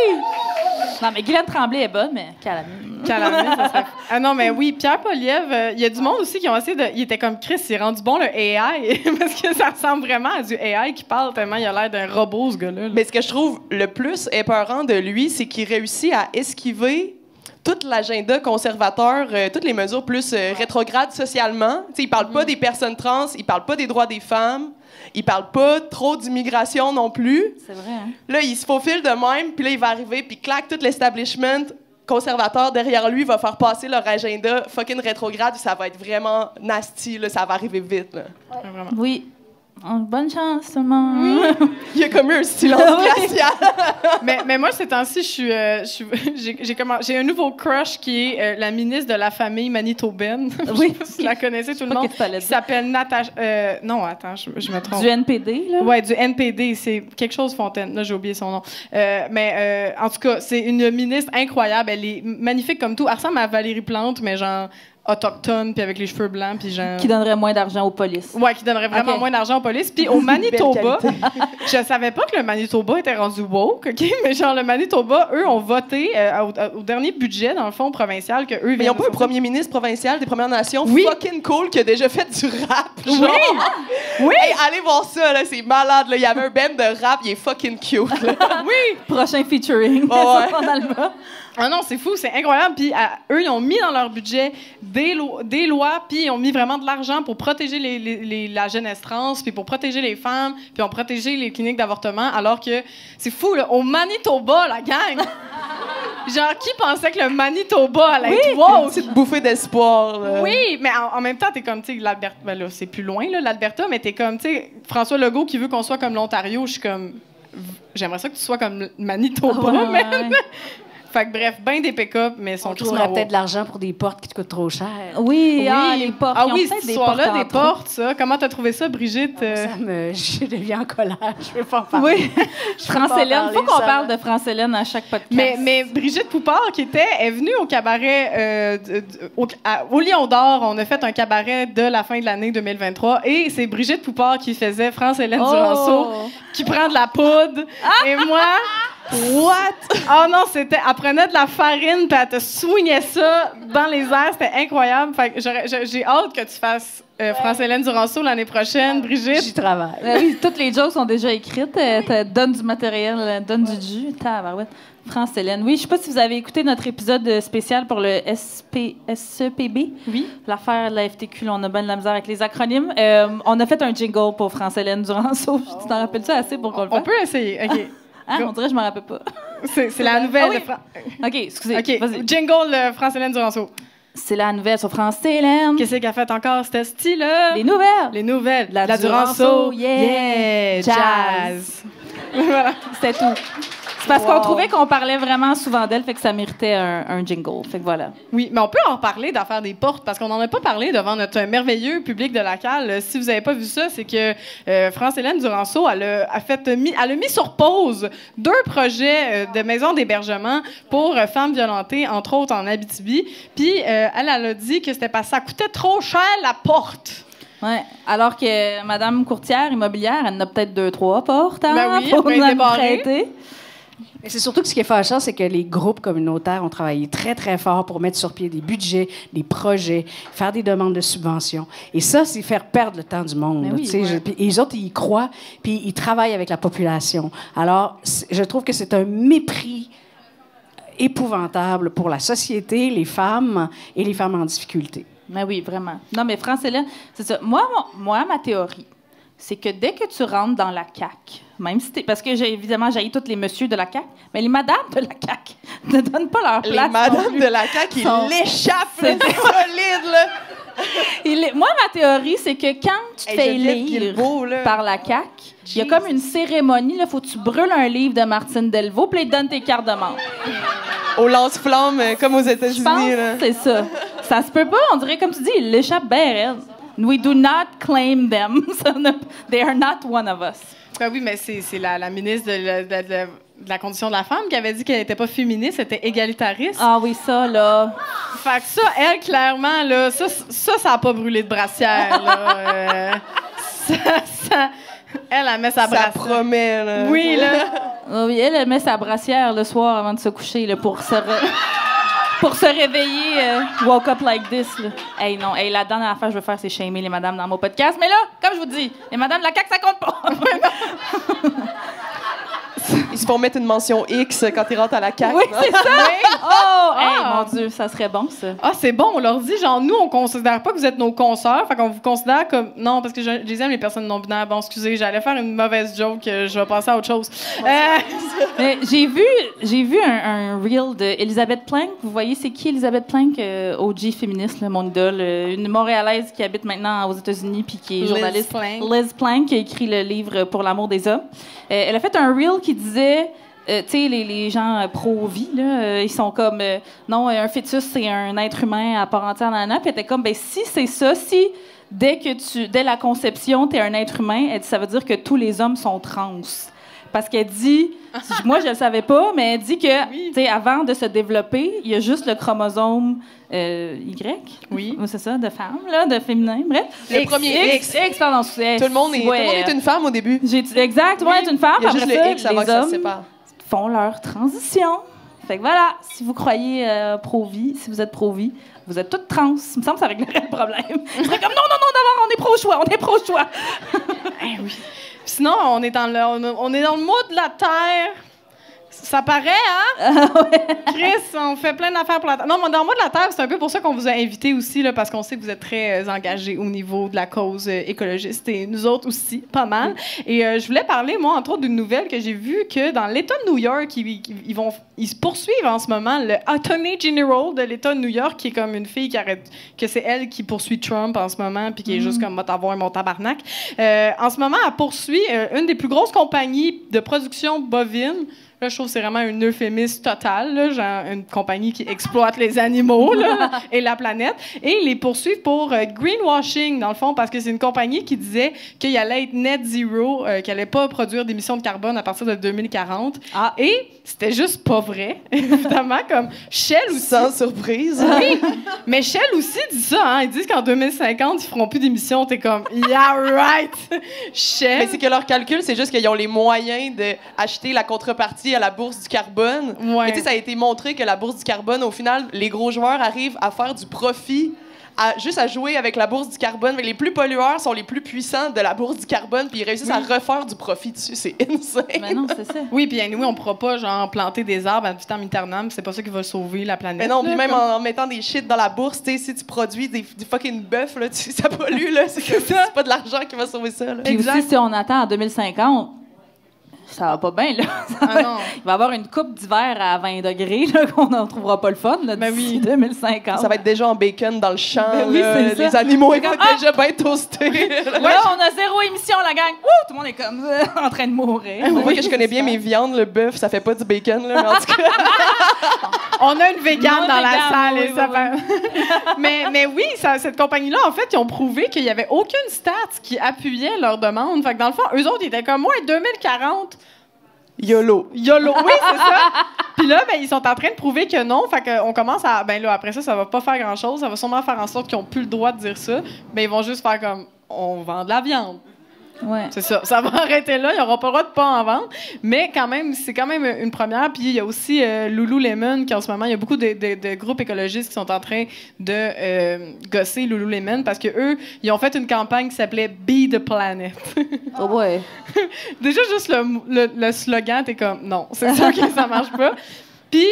Non, mais Guylaine Tremblay est bonne, mais Calamine, ça serait... Ah non, mais oui, Pierre Poilievre, il y a du monde aussi qui ont essayé de... Il était comme Chris, il est rendu bon, le AI, parce que ça ressemble vraiment à du AI qui parle tellement il a l'air d'un robot, ce gars-là. Mais ce que je trouve le plus épeurant de lui, c'est qu'il réussit à esquiver tout l'agenda conservateur, toutes les mesures plus rétrogrades socialement. T'sais, il parle pas des personnes trans, il parle pas des droits des femmes, il parle pas trop d'immigration non plus. C'est vrai, hein? Là, il se faufile de même, puis là, il va arriver, puis clac, tout l'establishment conservateur derrière lui va faire passer leur agenda fucking rétrograde, ça va être vraiment nasty, là, ça va arriver vite. Là. Ouais, vraiment. Oui. Bonne chance, tout le monde. Il y a comme eu un silence glacial. mais moi, ces temps-ci, j'ai un nouveau crush qui est la ministre de la famille manitobaine. Oui. Je la connaissais tout le monde. Qui s'appelle Natacha... non, attends, je me trompe. Du NPD, là? Oui, du NPD. C'est quelque chose Fontaine. Là, j'ai oublié son nom. Mais en tout cas, c'est une ministre incroyable. Elle est magnifique comme tout. Elle ressemble à Valérie Plante, mais genre... autochtone, puis avec les cheveux blancs, puis genre... Qui donnerait moins d'argent aux polices. Ouais, qui donnerait vraiment moins d'argent aux polices. Puis au Manitoba, je savais pas que le Manitoba était rendu woke, OK? Mais genre, le Manitoba, eux, ont voté au dernier budget, dans le fond, provincial, que eux... Mais ils n'ont pas un premier ministre provincial des Premières Nations fucking cool qui a déjà fait du rap, genre. Oui! Hey, allez voir ça, là, c'est malade, là. Il y avait un band de rap, il est fucking cute, là. Oui! Prochain featuring. Oh, ouais. Son album. Ah non, c'est fou, c'est incroyable. Puis eux, ils ont mis dans leur budget des lois, puis ils ont mis vraiment de l'argent pour protéger la jeunesse trans, puis pour protéger les femmes, puis ont protégé les cliniques d'avortement, alors que c'est fou, là, au Manitoba, la gang! Genre, qui pensait que le Manitoba allait être woke? Une petite bouffée d'espoir, là. Oui, mais en même temps, t'es comme, tu sais, l'Alberta, ben là, c'est plus loin, là, l'Alberta, mais t'es comme, tu sais, François Legault qui veut qu'on soit comme l'Ontario, je suis comme, j'aimerais ça que tu sois comme Manitoba, man. Fait que bref, ben des pick-up, mais sont tous trouverait peut-être de l'argent pour des portes qui te coûtent trop cher. Oui, les portes. Ah oui, cette histoire-là, des portes, ça. Comment t'as trouvé ça, Brigitte? Je deviens en colère. Je veux pas en parler. Oui. France-Hélène. Il faut qu'on parle de France-Hélène à chaque podcast. Mais Brigitte Poupard, est venue au cabaret au Lion d'Or. On a fait un cabaret de la fin de l'année 2023. Et c'est Brigitte Poupard qui faisait France-Hélène Duranceau, qui prend de la poudre. Et moi... What? Oh non, c'était... Elle prenait de la farine puis elle te swingait ça dans les airs. C'était incroyable. Fait que j'ai hâte que tu fasses France-Hélène Duranceau l'année prochaine, Brigitte. J'y travaille. Oui, toutes les jokes sont déjà écrites. Donne du matériel, donne du jus. Tabarouette. France-Hélène. Oui, je sais pas si vous avez écouté notre épisode spécial pour le SEPB. Oui. L'affaire de la FTQ. Là, on a bien de la misère avec les acronymes. On a fait un jingle pour France-Hélène Duranceau. Tu t'en rappelles-tu assez pour qu'on le fasse? On peut essayer. OK. Ah, on dirait que je me rappelle pas. C'est la nouvelle. Ah oui. OK, excusez. OK, vas-y. Jingle France-Hélène Duranceau. C'est la nouvelle sur France-Hélène. Qu'est-ce qu'elle a fait encore, cette style-là? Les nouvelles. Les nouvelles. La Duranceau. Yeah. Jazz. Voilà. C'était tout. C'est parce qu'on trouvait qu'on parlait vraiment souvent d'elle, fait que ça méritait un jingle. Fait que voilà. Oui, mais on peut en parler d'affaires des portes parce qu'on n'en a pas parlé devant notre merveilleux public de la CAL. Si vous n'avez pas vu ça, c'est que France-Hélène Duranceau, elle a mis sur pause 2 projets de maisons d'hébergement pour femmes violentées, entre autres en Abitibi. Puis elle a dit que c'était parce que ça coûtait trop cher la porte. Ouais. Alors que Madame Courtière immobilière, elle en a peut-être 2-3 portes Oui, pour elle nous peut débarrer. prêter. Et c'est surtout que ce qui est fâchant, c'est que les groupes communautaires ont travaillé très, très fort pour mettre sur pied des budgets, des projets, faire des demandes de subventions. Et ça, c'est faire perdre le temps du monde. Oui, Puis les autres, ils y croient, puis ils travaillent avec la population. Alors, je trouve que c'est un mépris épouvantable pour la société, les femmes et les femmes en difficulté. Mais oui, vraiment. Non, mais France-Hélène, c'est ça. Moi, ma théorie, c'est que dès que tu rentres dans la CAQ, même si parce que évidemment, j'haïs tous les messieurs de la CAQ, mais les madames de la CAQ ne donnent pas leur place. Les madames de la CAQ, ils l'échappent, c'est solide, là. Moi, ma théorie, c'est que quand tu te fais élire par la CAQ, il y a comme une cérémonie, il faut que tu brûles un livre de Martine Delvaux, puis ils te donnent tes cartes de membre. Au lance-flammes, comme aux États-Unis. Je pense que c'est ça. Ça se peut pas, on dirait, comme tu dis, ils l'échappent bien raide. We do not claim them. They are not one of us. Ben oui, mais c'est la ministre de la condition de la femme qui avait dit qu'elle n'était pas féministe, elle était égalitariste. Ah oui, ça, là. Fait que ça, elle, clairement, là, ça n'a pas brûlé de brassière, là. Elle met sa brassière. Ça promet, là. Oui, là. Oui, elle met sa brassière le soir avant de se coucher, là, pour se réveiller, woke up like this. Là. Hey, non, hey, la dernière affaire que je veux faire, c'est shamer les madames dans mon podcast. Mais là, comme je vous dis, les madames de la CAQ, ça compte pas. Ils se font mettre une mention X quand ils rentrent à la CAQ. Oui, c'est ça. Oh, hey, Ah. mon Dieu, ça serait bon, ça. Ah, c'est bon, on leur dit, genre, nous, on considère pas que vous êtes nos consoeurs, fait qu'on vous considère comme... Non, parce que je les aime, les personnes non-binaires. Bon, excusez, j'allais faire une mauvaise joke, je vais passer à autre chose. Mais j'ai vu un reel d'Elisabeth Plank. Vous voyez, c'est qui Elisabeth Plank? OG féministe, là, mon idole. Une Montréalaise qui habite maintenant aux États-Unis puis qui est journaliste. Liz Plank, qui a écrit le livre Pour l'amour des hommes. Elle a fait un reel qui disait... tu sais, les gens pro-vie, là, ils sont comme... non, un fœtus, c'est un être humain à part entière, nanana. Puis elle était comme, ben si c'est ça, si dès la conception, t'es un être humain, elle dit, ça veut dire que tous les hommes sont trans. Parce qu'elle dit... moi, je le savais pas, mais elle dit que, tu sais, avant de se développer, il y a juste le chromosome Y. Oui. C'est ça, de femme, là, de féminin, bref. Le premier X. Pardon. Tout le monde est une femme au début. Exact, tout le monde est une femme. Il y a juste après le ça, X avant les que ça se hommes sépare. font leur transition. Fait que voilà, si vous croyez pro-vie, si vous êtes pro-vie, vous êtes toutes trans. Il me semble que ça réglerait le problème. Je serais comme, non, d'abord, on est pro-choix. Oui. Sinon, on est dans le mois de la Terre. Ça paraît, hein? Chris, on fait plein d'affaires pour la Terre. Non, mais dans le mois de la Terre, c'est un peu pour ça qu'on vous a invité aussi, là, parce qu'on sait que vous êtes très engagés au niveau de la cause écologiste et nous autres aussi, pas mal. Et je voulais parler, moi, entre autres, d'une nouvelle que j'ai vue que dans l'État de New York, ils se poursuivent en ce moment le Attorney General de l'État de New York, qui est comme une fille que c'est elle qui poursuit Trump en ce moment, puis qui est juste comme, va t'avoir mon tabarnak. En ce moment, elle poursuit une des plus grosses compagnies de production bovine. Là, je trouve que c'est vraiment un euphémisme total, là, genre une compagnie qui exploite les animaux là, et la planète. Et ils les poursuivent pour greenwashing, dans le fond, parce que c'est une compagnie qui disait qu'il allait être net zero, qu'elle allait pas produire d'émissions de carbone à partir de 2040. Ah. Et c'était juste pas vrai, évidemment, comme Shell aussi. Sans surprise. Oui, mais Shell aussi dit ça, hein. Ils disent qu'en 2050, ils feront plus d'émissions. T'es comme, yeah, right! Shell. Mais c'est que leur calcul, c'est juste qu'ils ont les moyens d'acheter la contrepartie à la bourse du carbone. Ouais. Mais tu sais, ça a été montré que la bourse du carbone, au final, les gros joueurs arrivent à faire du profit juste à jouer avec la bourse du carbone. Mais les plus pollueurs sont les plus puissants de la bourse du carbone, puis ils réussissent à refaire du profit dessus. C'est insane. Mais non, c'est ça. Oui, puis anyway, on pourra pas genre planter des arbres ad vitam aeternam, c'est pas ça qui va sauver la planète. Mais non, puis là, même comme... en mettant des shit dans la bourse, tu sais, si tu produis du fucking bœuf, là, ça pollue, là. C'est pas de l'argent qui va sauver ça, là. Puis aussi, si on attend en 2050, Ça va pas bien, là. Ah non. Il va y avoir une coupe d'hiver à 20 degrés, là, qu'on n'en trouvera pas le fun, là, Ben d'ici oui. 2050. Ça va être déjà en bacon dans le champ. Ben oui, là. c'est ça. Les animaux, ils vont comme, être déjà bien toastés. Là, on a 0 émission, la gang. Wouh! Tout le monde est comme en train de mourir. On voit que je connais bien mes viandes. Le bœuf, ça fait pas du bacon, là, mais en tout cas. On a une végane Une dans la végane, salle. oui, et ça oui, fait- mais oui, cette compagnie-là, en fait, ils ont prouvé qu'il n'y avait aucune stat qui appuyait leur demande. Fait que dans le fond, eux autres, ils étaient comme, moi, 2040, YOLO. YOLO. Oui, c'est ça. Puis là, ben, ils sont en train de prouver que non. Fait qu'on commence à. Ben là, après ça, ça va pas faire grand-chose. Ça va sûrement faire en sorte qu'ils n'ont plus le droit de dire ça. Mais ils vont juste faire comme, on vend de la viande. Ouais. C'est ça. Ça va arrêter là. Ils n'auront pas le droit de pas en vendre. Mais quand même, c'est quand même une première. Puis il y a aussi Lululemon, qui en ce moment, il y a beaucoup de groupes écologistes qui sont en train de gosser Lululemon parce que eux, ils ont fait une campagne qui s'appelait Be the Planet. Oh ouais. Déjà, juste le slogan, t'es comme, non, c'est sûr que ça marche pas. Puis,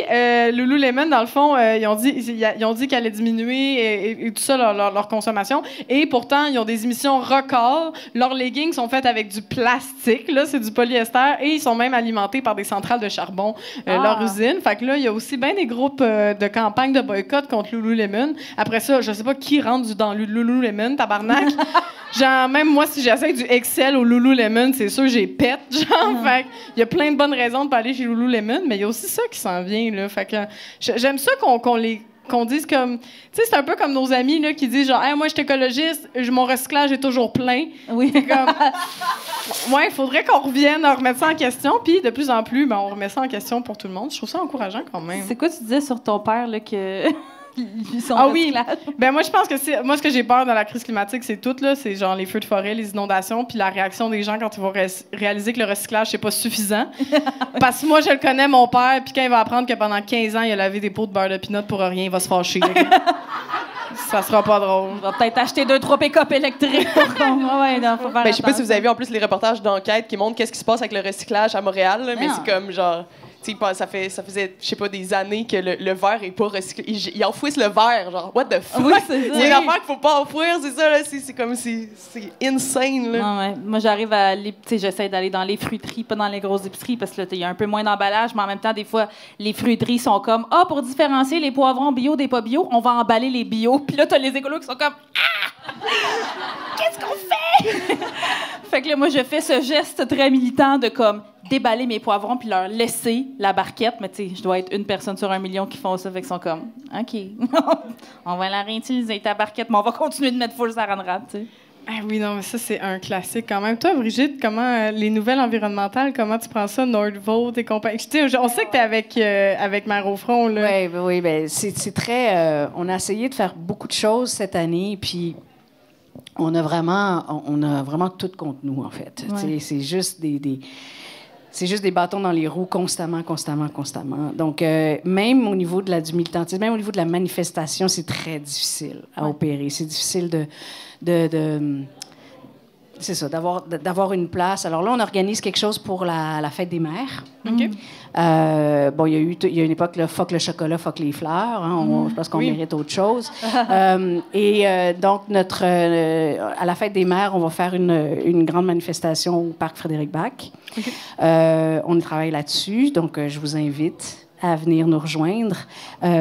Lululemon, dans le fond, ils ont dit qu'elle allait diminuer et tout ça, leur consommation. Et pourtant, ils ont des émissions records. Leurs leggings sont faits avec du plastique, là, c'est du polyester. Et ils sont même alimentés par des centrales de charbon, leur usine. Fait que là, il y a aussi bien des groupes de campagnes de boycott contre Lululemon. Après ça, je sais pas qui rentre dans Lululemon, tabarnak. Genre, même moi, si j'essaie du Excel au Lululemon, c'est sûr, j'ai pète, genre. Fait il y a plein de bonnes raisons de pas aller chez Lululemon, mais il y a aussi ça qui s'en vient, là. Fait que j'aime ça qu'on dise comme... Tu sais, c'est un peu comme nos amis, là, qui disent genre, hey, moi, je suis écologiste, mon recyclage est toujours plein. Oui. C'est comme... Ouais, il faudrait qu'on revienne à remettre ça en question, puis de plus en plus, ben, on remet ça en question pour tout le monde. Je trouve ça encourageant quand même. C'est quoi tu disais sur ton père, là, que... Ah oui, ben moi je pense que moi ce que j'ai peur dans la crise climatique, c'est tout là, c'est genre les feux de forêt, les inondations, puis la réaction des gens quand ils vont réaliser que le recyclage c'est pas suffisant. Parce que moi je le connais mon père, puis quand il va apprendre que pendant 15 ans il a lavé des pots de beurre de pinot pour rien, il va se fâcher. Ça sera pas drôle. On va peut-être acheter 2-3 pick-up électriques pour qu'on... Ouais, non, faut faire Ben, je sais pas si attention. vous avez vu en plus les reportages d'enquête qui montrent qu'est-ce qui se passe avec le recyclage à Montréal, là, mais Non. c'est comme genre. Tu sais, ça faisait, je sais pas, des années que le verre est pas recyclé. Ils enfouissent le verre, genre, what the fuck? Oui, c'est ça. Il y a une affaire qu'il faut pas enfouir, c'est ça, là. C'est comme si. C'est insane, là. Non, ouais. Moi, j'arrive à aller, tu sais, j'essaie d'aller dans les fruiteries, pas dans les grosses épiceries, parce que là, il y a un peu moins d'emballage, mais en même temps, des fois, les fruiteries sont comme, pour différencier les poivrons bio des pas bio, on va emballer les bio. Puis là, t'as les écolos qui sont comme, qu'est-ce qu'on fait? Fait que là, moi, je fais ce geste très militant de comme déballer mes poivrons puis leur laisser la barquette. Mais tu sais, je dois être une personne sur 1 million qui font ça. Fait qu'ils sont comme, OK, on va la réutiliser, ta barquette, mais on va continuer de mettre full saran wrap, tu sais. Ah oui, non, mais ça, c'est un classique quand même. Toi, Brigitte, comment les nouvelles environnementales, comment tu prends ça, Nordvolt et compagnie? On sait que tu es avec Mère au front, là. Oui, ben, c'est très... on a essayé de faire beaucoup de choses cette année, puis on a vraiment tout contre nous, en fait. Ouais. C'est juste c'est juste des bâtons dans les roues constamment. Donc, même au niveau du militantisme, même au niveau de la manifestation, c'est très difficile à opérer. C'est difficile c'est ça, d'avoir une place. Alors là, on organise quelque chose pour la fête des mères. OK. Bon, il y a une époque, là, fuck le chocolat, fuck les fleurs. Hein, je pense qu'on mérite autre chose. Donc, à la fête des mères, on va faire une grande manifestation au parc Frédéric-Bach. Okay. On travaille là-dessus, donc je vous invite à venir nous rejoindre.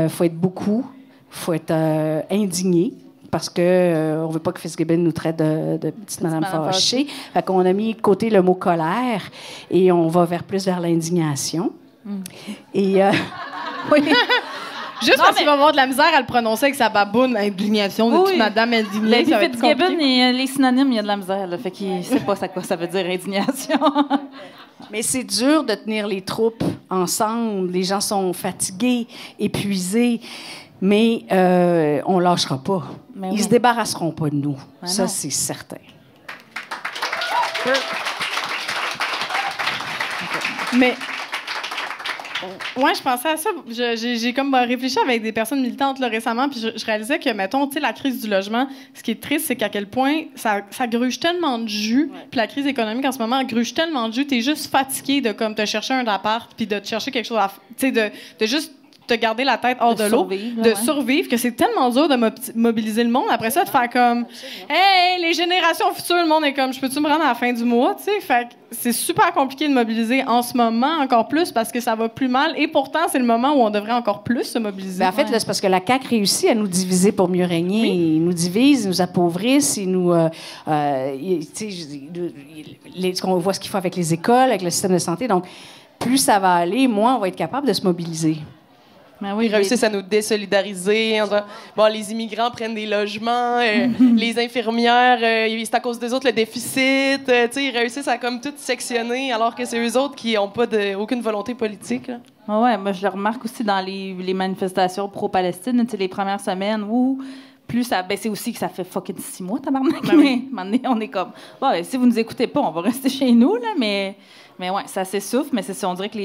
Faut être beaucoup, faut être indigné. Parce qu'on ne veut pas que Fitzgibbon nous traite de petite madame fâchée. Fait qu'on a mis de côté le mot colère et on va plus vers l'indignation. Et... oui. Juste parce qu'il va avoir de la misère à le prononcer avec sa baboune, indignation, de petite madame indignée. Les Fitzgibbon et les synonymes, il y a de la misère. Là, fait qu'il ne sait pas quoi ça veut dire, indignation. Mais c'est dur de tenir les troupes ensemble. Les gens sont fatigués, épuisés. Mais on ne lâchera pas. Ils ne se débarrasseront pas de nous. Ça, c'est certain. Mais, ouais, je pensais à ça. J'ai comme réfléchi avec des personnes militantes là, récemment, puis je réalisais que, mettons, tu sais, la crise du logement, ce qui est triste, c'est qu'à quel point ça gruge tellement de jus, puis la crise économique en ce moment gruge tellement de jus, t'es juste fatigué de comme te chercher un appart, puis de te chercher quelque chose à... Tu sais, de juste te garder la tête hors de l'eau, de survivre, que c'est tellement dur de mobiliser le monde. Après ça, de faire comme « Hey, les générations futures, le monde est comme « Je peux-tu me rendre à la fin du mois? » Tu sais, fait que c'est super compliqué de mobiliser en ce moment encore plus parce que ça va plus mal. Et pourtant, c'est le moment où on devrait encore plus se mobiliser. Ben, en fait, là, c'est parce que la CAQ réussit à nous diviser pour mieux régner. Oui. Ils nous divisent, ils nous appauvrissent, ils nous... on voit ce qu'il faut avec les écoles, avec le système de santé. Donc, plus ça va aller, moins on va être capable de se mobiliser. Ben oui, ils réussissent à nous désolidariser. Bon, les immigrants prennent des logements, les infirmières, c'est à cause des autres le déficit. Ils réussissent à comme tout sectionner, alors que c'est eux autres qui n'ont pas aucune volonté politique. Là. Ouais, moi je le remarque aussi dans les manifestations pro-Palestine, les premières semaines où plus ça, ben c'est aussi que ça fait fucking 6 mois, tabarnak. Ben oui. Mais on est comme, ouais, si vous nous écoutez pas, on va rester chez nous là, mais ouais, ça s'essouffle, mais c'est ça. On dirait que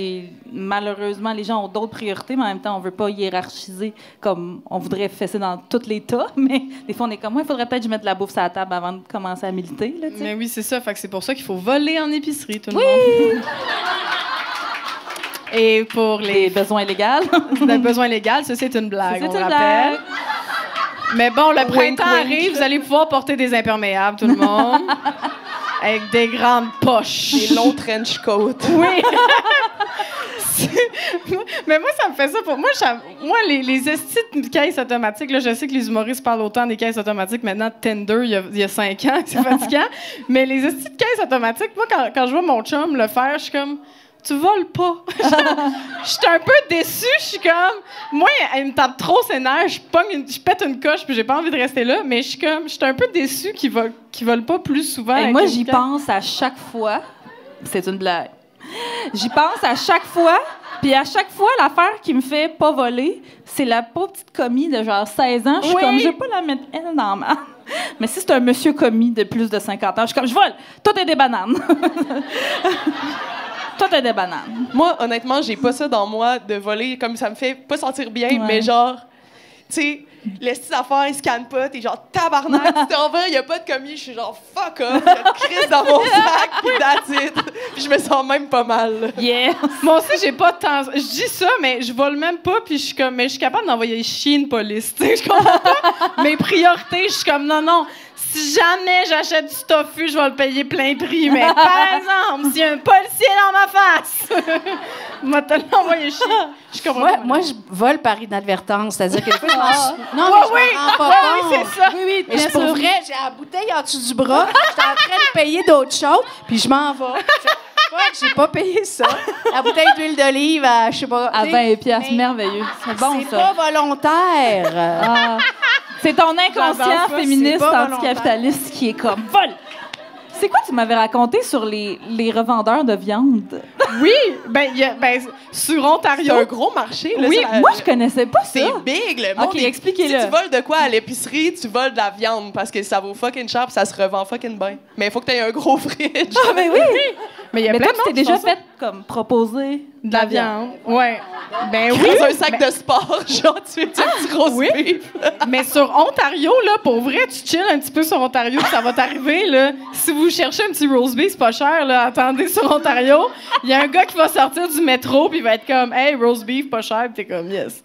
malheureusement, les gens ont d'autres priorités, mais en même temps, on veut pas hiérarchiser comme on voudrait fesser dans tous les tas. Mais des fois, on est comme, il faudrait peut-être que je mette de la bouffe sur la table avant de commencer à militer. Là, mais oui, c'est ça. Fait que c'est pour ça qu'il faut voler en épicerie, tout le monde. Et pour les besoins légaux. Les besoins légaux, ça, c'est une blague, on rappelle. Mais bon, le printemps arrive, vous allez pouvoir porter des imperméables, tout le monde. Avec des grandes poches. Des longs trench coats. Oui. Mais moi, ça me fait ça pour... Moi, les estis de caisses automatiques, là, je sais que les humoristes parlent autant des caisses automatiques maintenant de Tinder il y a 5 ans, c'est fatigant. Mais les estis de caisses automatiques, moi, quand je vois mon chum le faire, je suis comme... Tu voles pas. Je suis un peu déçue. Je suis comme... Moi, elle me tape trop ses nerfs. Je pète une coche puis j'ai pas envie de rester là. Mais je suis un peu déçue qu'ils volent pas plus souvent. Et moi, j'y pense à chaque fois. C'est une blague. J'y pense à chaque fois. Puis à chaque fois, l'affaire qui me fait pas voler, c'est la pauvre petite commis de genre 16 ans. Je suis comme, je vais pas la mettre elle dans ma... Mais si c'est un monsieur commis de plus de 50 ans, je suis comme, je vole. Tout est des bananes. Toi, t'as des bananes. Moi, honnêtement, j'ai pas ça dans moi de voler, comme ça me fait pas sentir bien, mais genre, tu sais, l'esti d'affaires, il scanne pas, t'es genre tabarnak, tu t'en vas, y a pas de commis, je suis genre fuck off, cette crise dans mon sac, puis that's it. Puis je me sens même pas mal. Yeah. Moi aussi, j'ai pas de temps. Je dis ça, mais je vole même pas, puis je suis comme, mais je suis capable d'envoyer chier une police, tu sais, je comprends pas. Mes priorités, je suis comme, non. Si jamais j'achète du tofu, je vais le payer plein prix. Mais par exemple, s'il y a un policier dans ma face, je vais te l'envoyer chier. Je comprends. Moi, je vole par inadvertance. C'est-à-dire que des fois, je m'en suis... Non, mais je m'en rends pas compte. Oui, c'est ça. Oui, mais pour vrai, j'ai la bouteille en dessous du bras. J'étais en train de payer d'autres choses, puis je m'en vais. J'ai pas payé ça. La bouteille d'huile d'olive à, je sais pas... À 20$, merveilleux. C'est bon, ça. C'est pas volontaire. C'est ton inconscient féministe anticapitaliste qui est comme vol. C'est quoi tu m'avais raconté sur les revendeurs de viande? Oui, sur Ontario. C'est un gros marché. Là, oui, moi, je connaissais pas ça. C'est big, le monde. OK, expliquez-le. Si tu voles de quoi à l'épicerie, tu voles de la viande parce que ça vaut fucking cher et ça se revend fucking bien. Mais il faut que tu aies un gros fridge. Ah, mais oui! Mais il y a plein toi, de monde qui déjà fait comme proposer de la viande. Ouais. Ben oui. Dans un sac de sport, genre, tu fais un petit gros beef. Mais sur Ontario, là, pour vrai, tu chilles un petit peu sur Ontario, ça va t'arriver, là. Si vous cherchez un petit roast beef, c'est pas cher, là. Attendez sur Ontario. Il y a un gars qui va sortir du métro, puis il va être comme, hey, roast beef, pas cher, puis t'es comme, yes.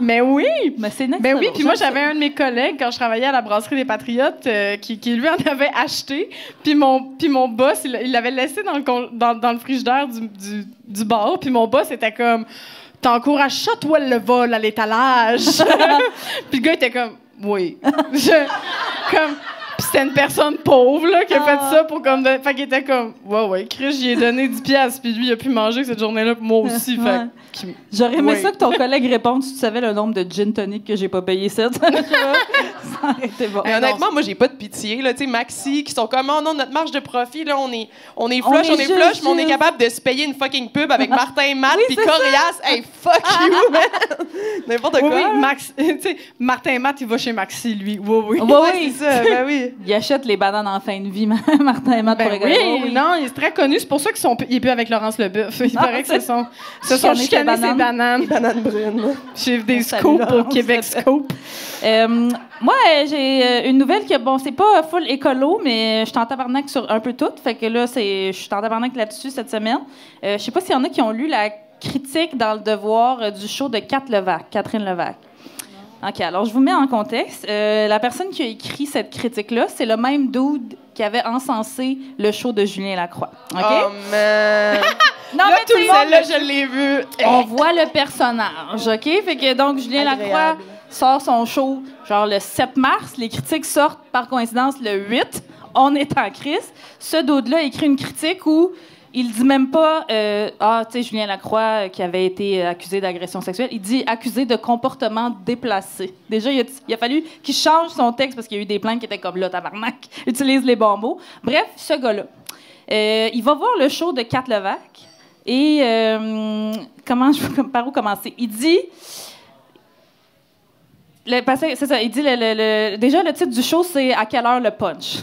Mais oui! Mais c'est ben oui, puis moi, j'avais un de mes collègues, quand je travaillais à la Brasserie des Patriotes, qui lui en avait acheté, puis mon boss, il l'avait laissé dans le frigidaire du bar, puis mon boss était comme, t'encourages ça, toi, le vol à l'étalage? Puis le gars était comme, oui. Puis c'était une personne pauvre, là, qui a fait ça pour comme... Fait qu'il était comme, ouais, Chris, j'y ai donné 10$, puis lui, il a pu manger cette journée-là, puis moi aussi, fait... J'aurais aimé ça que ton collègue réponde si tu savais le nombre de gin tonic que j'ai pas payé ça. Ça aurait été bon. Honnêtement, moi, j'ai pas de pitié. Tu sais, Maxi, qui sont comme, oh non, notre marge de profit, là, on est flush, mais on est capable de se payer une fucking pub avec Martin et Matt, puis Corias. Hey, fuck you, man! N'importe quoi. Oui, tu sais, Martin et Matt, il va chez Maxi, lui. Oui, c'est ça, ben oui. Il achète les bananes en fin de vie, Martin et Matt, pour rigoler. Oui, non, il est très connu. C'est pour ça qu'il est plus avec Laurence Leboeuf. Il paraît que ce sont chicanés, ces bananes. Les bananes brunes. J'ai des scoops au Québec Scoop. Moi, j'ai une nouvelle que, bon, c'est pas full écolo, mais je suis en tabarnak sur un peu tout. Fait que là, je suis en tabarnak là-dessus cette semaine. Je sais pas s'il y en a qui ont lu la critique dans Le Devoir du show de Catherine Levac. OK, alors je vous mets en contexte. La personne qui a écrit cette critique-là, c'est le même dude qui avait encensé le show de Julien Lacroix. OK? Oh, man! Non, là, mais tout tu sais, celle-là, je l'ai vu. on voit le personnage, OK? Fait que donc, Julien Lacroix sort son show genre le 7 mars. Les critiques sortent par coïncidence le 8. On est en crise. Ce dude-là écrit une critique où il dit même pas tu sais, Julien Lacroix qui avait été accusé d'agression sexuelle, il dit accusé de comportement déplacé. Déjà, il a fallu qu'il change son texte parce qu'il y a eu des plaintes qui étaient comme là, tabarnak, utilise les bons mots. Bref, ce gars-là, il va voir le show de Cat Levac et par où commencer? Il dit... C'est ça, il dit déjà le titre du show, c'est À quelle heure le punch?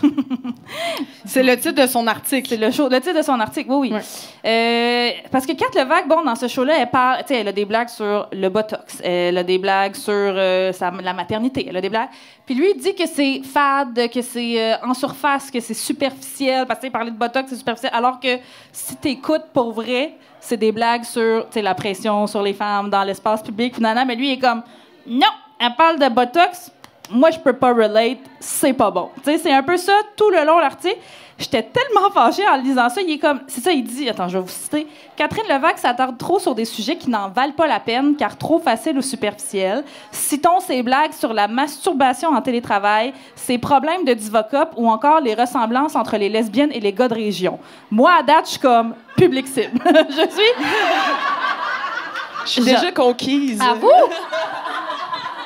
C'est le titre de son article. C'est le titre de son article, oui. Ouais. Parce que Cat Levac, bon, dans ce show-là, elle a des blagues sur le botox, elle a des blagues sur la maternité, elle a des blagues. Puis lui, il dit que c'est fade, que c'est en surface, que c'est superficiel, parce que parler de botox, c'est superficiel, alors que si t'écoutes pour vrai, c'est des blagues sur la pression sur les femmes dans l'espace public, finalement, mais lui, il est comme, non! Elle parle de botox, moi, je peux pas relate, c'est pas bon. T'sais, c'est un peu ça tout le long de l'article. J'étais tellement fâchée en lisant ça. Il est comme, c'est ça, il dit, attends, je vais vous citer. Catherine Levac s'attarde trop sur des sujets qui n'en valent pas la peine, car trop faciles ou superficiels. Citons ses blagues sur la masturbation en télétravail, ses problèmes de divocop ou encore les ressemblances entre les lesbiennes et les gars de région. Moi, à date, je suis comme public cible. Je suis déjà conquise. À vous?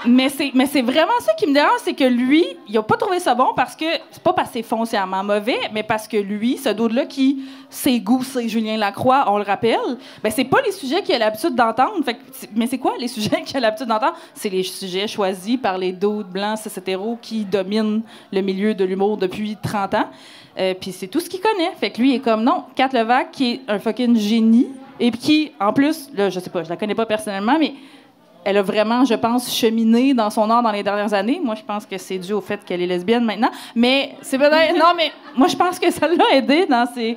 Mais c'est vraiment ça qui me dérange, c'est que lui, il a pas trouvé ça bon parce que c'est pas parce que c'est foncièrement mauvais, mais parce que lui, ce dude-là qui ses goûts, c'est Julien Lacroix, on le rappelle, ben c'est pas les sujets qu'il a l'habitude d'entendre. Mais c'est quoi les sujets qu'il a l'habitude d'entendre? C'est les sujets choisis par les dudes blancs cis hétéros qui dominent le milieu de l'humour depuis 30 ans. Puis c'est tout ce qu'il connaît. Fait que lui, il est comme non, Cat Levac, qui est un fucking génie, et puis qui, en plus, là, je sais pas, je la connais pas personnellement, mais elle a vraiment, je pense, cheminé dans son art dans les dernières années. Moi, je pense que c'est dû au fait qu'elle est lesbienne maintenant. Mais c'est peut-être... Non, mais moi, je pense que ça l'a aidé dans ses...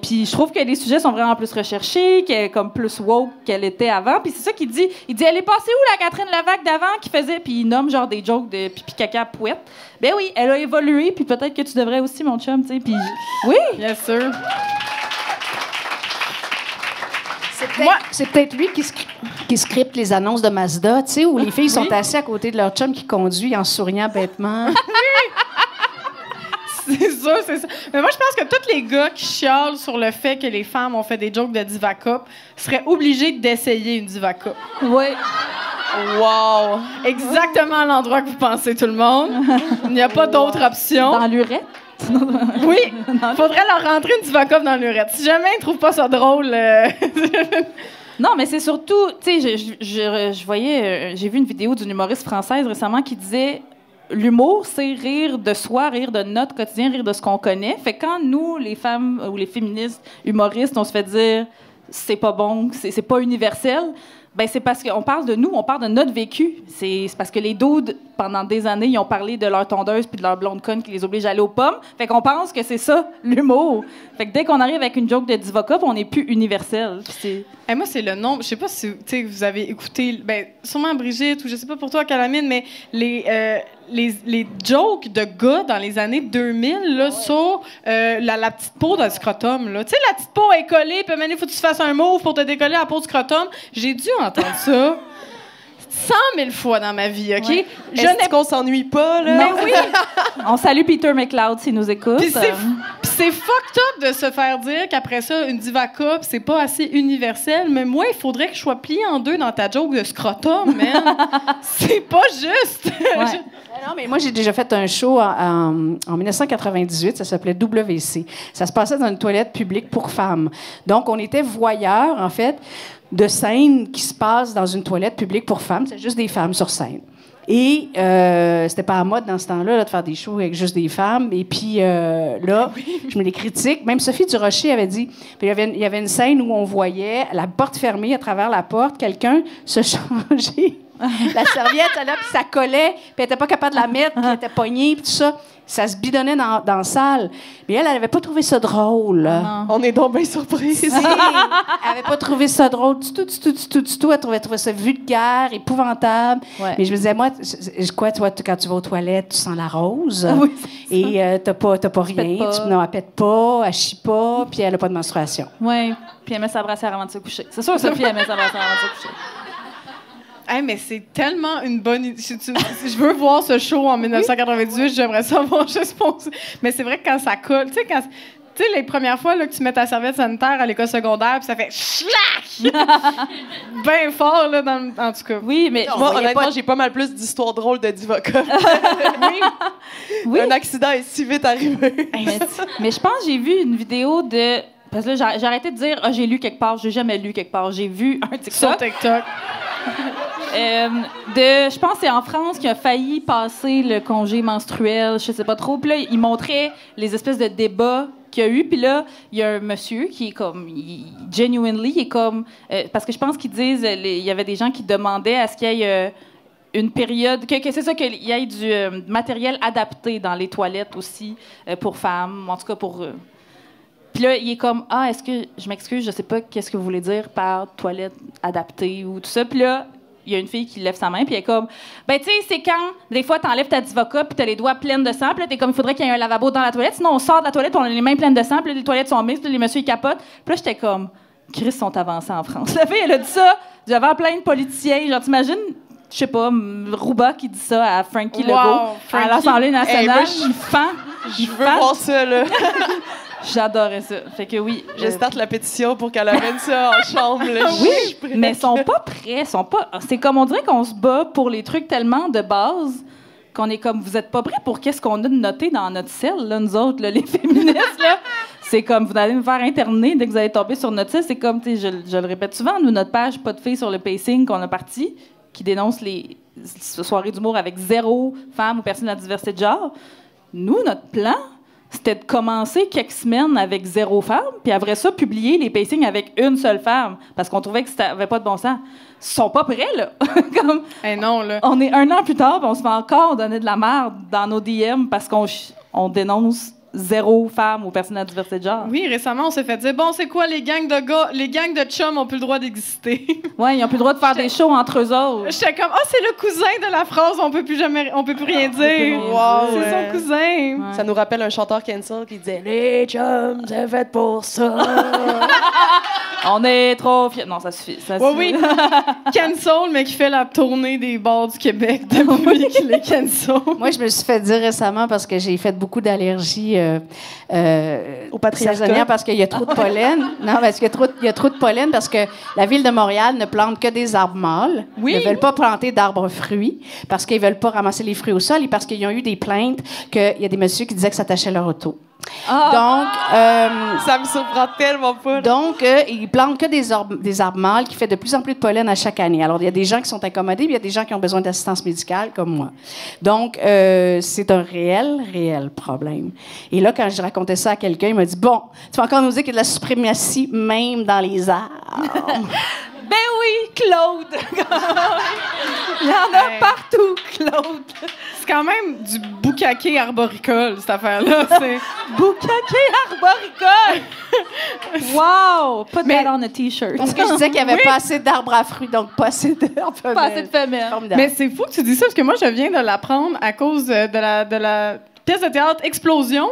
puis je trouve que les sujets sont vraiment plus recherchés, qu'elle est comme plus woke qu'elle était avant. Puis c'est ça qu'il dit. Il dit, elle est passée où, la Catherine Levac d'avant qui faisait... Puis il nomme genre des jokes de pipi caca pouette. Ben oui, elle a évolué. Puis peut-être que tu devrais aussi, mon chum, tu sais. Puis oui! Bien sûr. C'est peut-être lui qui scripte les annonces de Mazda, tu sais, où les filles sont assises à côté de leur chum qui conduit en souriant bêtement. C'est ça, c'est ça. Mais moi, je pense que tous les gars qui chialent sur le fait que les femmes ont fait des jokes de Divacop seraient obligés d'essayer une Divacop. Oui. Wow! Exactement l'endroit que vous pensez, tout le monde. Il n'y a pas d'autre option. Dans l'urette? Oui, il faudrait leur rentrer une Divacop dans l'urette. Si jamais ils ne trouvent pas ça drôle... Non, mais c'est surtout... Tu sais, je voyais... j'ai vu une vidéo d'une humoriste française récemment qui disait... L'humour, c'est rire de soi, rire de notre quotidien, rire de ce qu'on connaît. Fait que quand nous, les femmes ou les féministes humoristes, on se fait dire c'est pas bon, c'est pas universel, ben c'est parce qu'on parle de nous, on parle de notre vécu. C'est parce que les dudes, pendant des années, ils ont parlé de leur tondeuse puis de leur blonde conne qui les oblige à aller aux pommes. Fait qu'on pense que c'est ça, l'humour. Fait que dès qu'on arrive avec une joke de Divacop, on n'est plus universel. Hey, moi, c'est le nom. Je sais pas si vous avez écouté, ben, sûrement Brigitte ou je sais pas pour toi, Calamine, mais les jokes de gars dans les années 2000 là, sur la petite peau dans le scrotum. Tu sais, la petite peau est collée, puis maintenant, il faut que tu fasses un move pour te décoller la peau du scrotum. J'ai dû entendre ça 100 000 fois dans ma vie, OK? Ouais. Est-ce qu'on s'ennuie pas, là? Non, oui. On salue Peter McLeod s'il nous écoute. Puis c'est fucked up de se faire dire qu'après ça, une Divacop, c'est pas assez universel. Mais moi, il faudrait que je sois pliée en deux dans ta joke de scrotum, man. C'est pas juste. Ouais. Non, mais moi, j'ai déjà fait un show en 1998, ça s'appelait WC. Ça se passait dans une toilette publique pour femmes. Donc, on était voyeurs, en fait, de scènes qui se passent dans une toilette publique pour femmes. C'est juste des femmes sur scène. Et c'était pas à mode dans ce temps-là là, de faire des shows avec juste des femmes. Et puis là, je me les critique. Même Sophie Durocher avait dit... Il y avait une scène où on voyait la porte fermée à travers la porte, quelqu'un se changer La serviette, là, puis ça collait, puis elle était pas capable de la mettre, puis elle était pognée, puis tout ça. Ça se bidonnait dans la salle. Mais elle avait pas trouvé ça drôle. Non. On est donc bien surprises. Elle avait pas trouvé ça drôle du tout. Elle trouvait ça vulgaire, épouvantable. Ouais. Mais je me disais, moi, quoi, toi, quand tu vas aux toilettes, tu sens la rose. Oui, et t'as pas rien. pas. Non, elle pète pas, elle chie pas, puis elle a pas de menstruation. Oui. Puis elle met sa brassière avant de se coucher. C'est sûr, Sophie, elle met sa brassière avant de se coucher. Hey, mais c'est tellement une bonne idée. Je veux voir ce show en 1998, j'aimerais ça voir juste pour ça. Mais c'est vrai que quand ça colle, tu sais, les premières fois là, que tu mets ta serviette sanitaire à l'école secondaire, puis ça fait schlac! Bien fort, là, en tout cas. Oui, mais Moi, honnêtement, j'ai pas mal plus d'histoires drôles de Divoca. oui. Un accident est si vite arrivé. Mais je pense que j'ai vu une vidéo de... Parce que là, j'ai arrêté de dire « Ah, j'ai lu quelque part ». J'ai jamais lu quelque part. J'ai vu un Sur TikTok. TikTok. Je pense que c'est en France qui a failli passer le congé menstruel, je sais pas trop. Puis là, il montrait les espèces de débats qu'il y a eu. Puis là, il y a un monsieur qui est comme... genuinely, il est comme... parce que je pense qu'ils disent... Il y avait des gens qui demandaient à ce qu'il y ait... une période, que c'est ça, qu'il y ait du matériel adapté dans les toilettes aussi pour femmes, en tout cas pour... Puis là, il est comme, est-ce que, je m'excuse, je sais pas qu'est-ce que vous voulez dire par toilette adaptée ou tout ça. Puis là, il y a une fille qui lève sa main, puis elle est comme, ben tu sais, c'est quand, des fois, t'enlèves ta Divoca, puis t'as les doigts pleins de sang, puis là, t'es comme, il faudrait qu'il y ait un lavabo dans la toilette, sinon on sort de la toilette, on a les mains pleines de sang, puis là, les toilettes sont mixtes, puis les messieurs, ils capotent. Puis là, j'étais comme, Chris sont avancés en France. La fille, elle a dit ça devant plein de politiciens. Genre, t'imagines, je sais pas, Rouba qui dit ça à Frankie Legault à l'Assemblée nationale. Je veux voir ça, là. J'adorais ça. Fait que oui. Je starte la pétition pour qu'elle amène ça en chambre. Là. Oui, mais ils sont pas prêts. C'est comme on dirait qu'on se bat pour les trucs tellement de base qu'on est comme, vous êtes pas prêts pour qu'est-ce qu'on a de noté dans notre selle, là, nous autres, là, les féministes, là. C'est comme, vous allez me faire interner dès que vous allez tomber sur notre site. C'est comme, tu sais, je le répète souvent, nous, notre page Pas de filles sur le pacing qu'on a parti, qui dénonce les soirées d'humour avec 0 femmes ou personnes à diversité de genre. Nous, notre plan, c'était de commencer quelques semaines avec 0 femmes, puis après ça, publier les pacings avec une seule femme, parce qu'on trouvait que ça n'avait pas de bon sens. Ils sont pas prêts, là. Comme, non, là. on est 1 an plus tard, puis on se fait encore donner de la merde dans nos DM parce qu'on dénonce 0 femmes ou personnes à diversité de genre. Oui, récemment, on s'est fait dire, bon, c'est quoi, les gangs de gars, les gangs de chums ont plus le droit d'exister. Oui, ils n'ont plus le droit de faire des shows entre eux autres. J'étais comme, c'est le cousin de la phrase, on peut plus rien dire. Wow, c'est son cousin. Ouais. Ça nous rappelle un chanteur cancel qui disait « Les chums, c'est fait pour ça. » On est trop fiers. Non, ça suffit. Ça Oui, oui. Cancel, mais qui fait la tournée des bars du Québec depuis qu'il est cancel. Moi, je me suis fait dire récemment parce que j'ai fait beaucoup d'allergies Au patriarcat. saisonnières parce qu'il y a trop de pollen. Non, parce qu'il y a trop de pollen parce que la ville de Montréal ne plante que des arbres mâles. Oui. Ils ne veulent pas planter d'arbres fruits parce qu'ils ne veulent pas ramasser les fruits au sol et parce qu'ils ont eu des plaintes qu'il y a des messieurs qui disaient que ça tachait leur auto. Donc, Ça me surprend tellement pas. Donc, ils plantent que des arbres mâles qui fait de plus en plus de pollen à chaque année. Alors, il y a des gens qui sont incommodés, puis il y a des gens qui ont besoin d'assistance médicale, comme moi. Donc, c'est un réel problème. Et là, quand je racontais ça à quelqu'un, il m'a dit, bon, tu vas encore nous dire qu'il y a de la suprématie même dans les arbres. Ben oui, Claude! Il y en a partout, Claude! C'est quand même du boucaquet arboricole, cette affaire-là. C'est... Boucaquet arboricole! Wow! Put that on a T-shirt. Parce que je disais qu'il n'y avait pas assez d'arbres à fruits, donc pas assez d'arbres femelles. Pas assez de femelles. Formidable. Mais c'est fou que tu dis ça, parce que moi, je viens de l'apprendre à cause de la pièce de théâtre Explosion.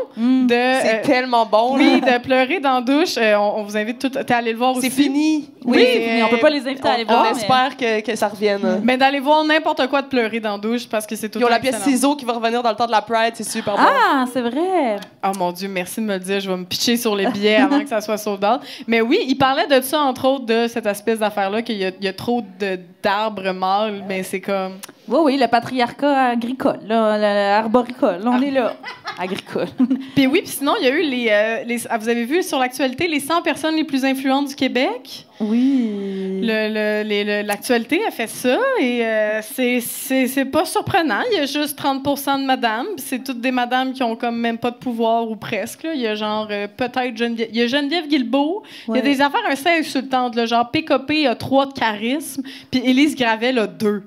C'est tellement bon. Oui, là. de pleurer dans la douche. On vous invite tous à aller le voir aussi. C'est fini. Oui, c'est fini. On peut pas les inviter à aller voir. On espère que ça revienne. Mais d'aller voir n'importe quoi de pleurer dans la douche, parce que c'est tout Ils ont la pièce Ciseaux qui va revenir dans le temps de la Pride, c'est super bon. Ah, c'est vrai. Oh mon Dieu, merci de me le dire. Je vais me pitcher sur les billets avant que ça soit sold out. Mais oui, il parlait de ça, entre autres, de cette espèce d'affaire-là, qu'il y a trop d'arbres mâles, mais c'est comme... Oui, le patriarcat agricole, là, arboricole, on est là. Agricole. Puis oui, puis sinon, il y a eu vous avez vu sur l'actualité les 100 personnes les plus influentes du Québec? Oui. L'actualité a fait ça et c'est pas surprenant. Il y a juste 30 % de madames. C'est toutes des madames qui ont comme même pas de pouvoir ou presque. Là. Il y a genre peut-être Geneviève. Il y a Geneviève Guilbeault. Ouais. Il y a des affaires assez insultantes. Là, genre PKP a 3 de charisme, puis Élise Gravel a 2.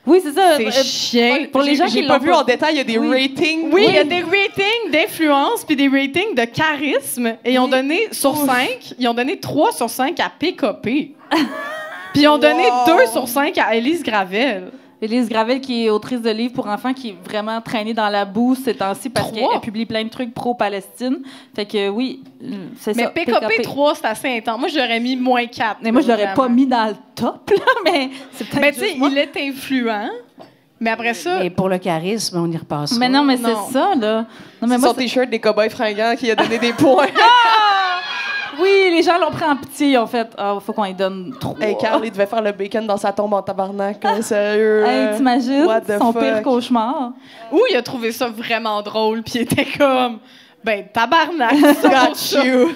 Oui, c'est ça. C'est chiant. Pour les gens qui J'ai pas l'ont vu en détail, il y a des ratings. Oui, il y a des ratings d'influence puis des ratings de charisme. Et ils ont donné sur 5, ils ont donné 3 sur 5 à PKP. Puis ils ont donné 2 sur 5 à Élise Gravel. Élise Gravel, qui est autrice de livres pour enfants, qui est vraiment traînée dans la boue ces temps-ci parce qu'elle publie plein de trucs pro-Palestine. Fait que oui, c'est ça. Mais PKP 3, c'est assez intense. Moi, je l'aurais mis moins 4. Mais moi, je l'aurais pas mis dans le top, là, mais c'est peut-être Mais tu sais, juste moi. il est influent. Mais après ça... Mais pour le charisme, on y repasse. Mais non, mais Non. c'est ça, là. Non, mais moi, Son t-shirt des cow-boys fringants qui a donné des points. oui, les gens l'ont pris en pitié. Ils ont fait, faut qu'on lui donne 3. Hey, Carl, il devait faire le bacon dans sa tombe en tabarnak. Hein, sérieux. Hey, t'imagines? What the Son fuck? pire cauchemar. Ou il a trouvé ça vraiment drôle, puis il était comme... Ben, tabarnak, Got you.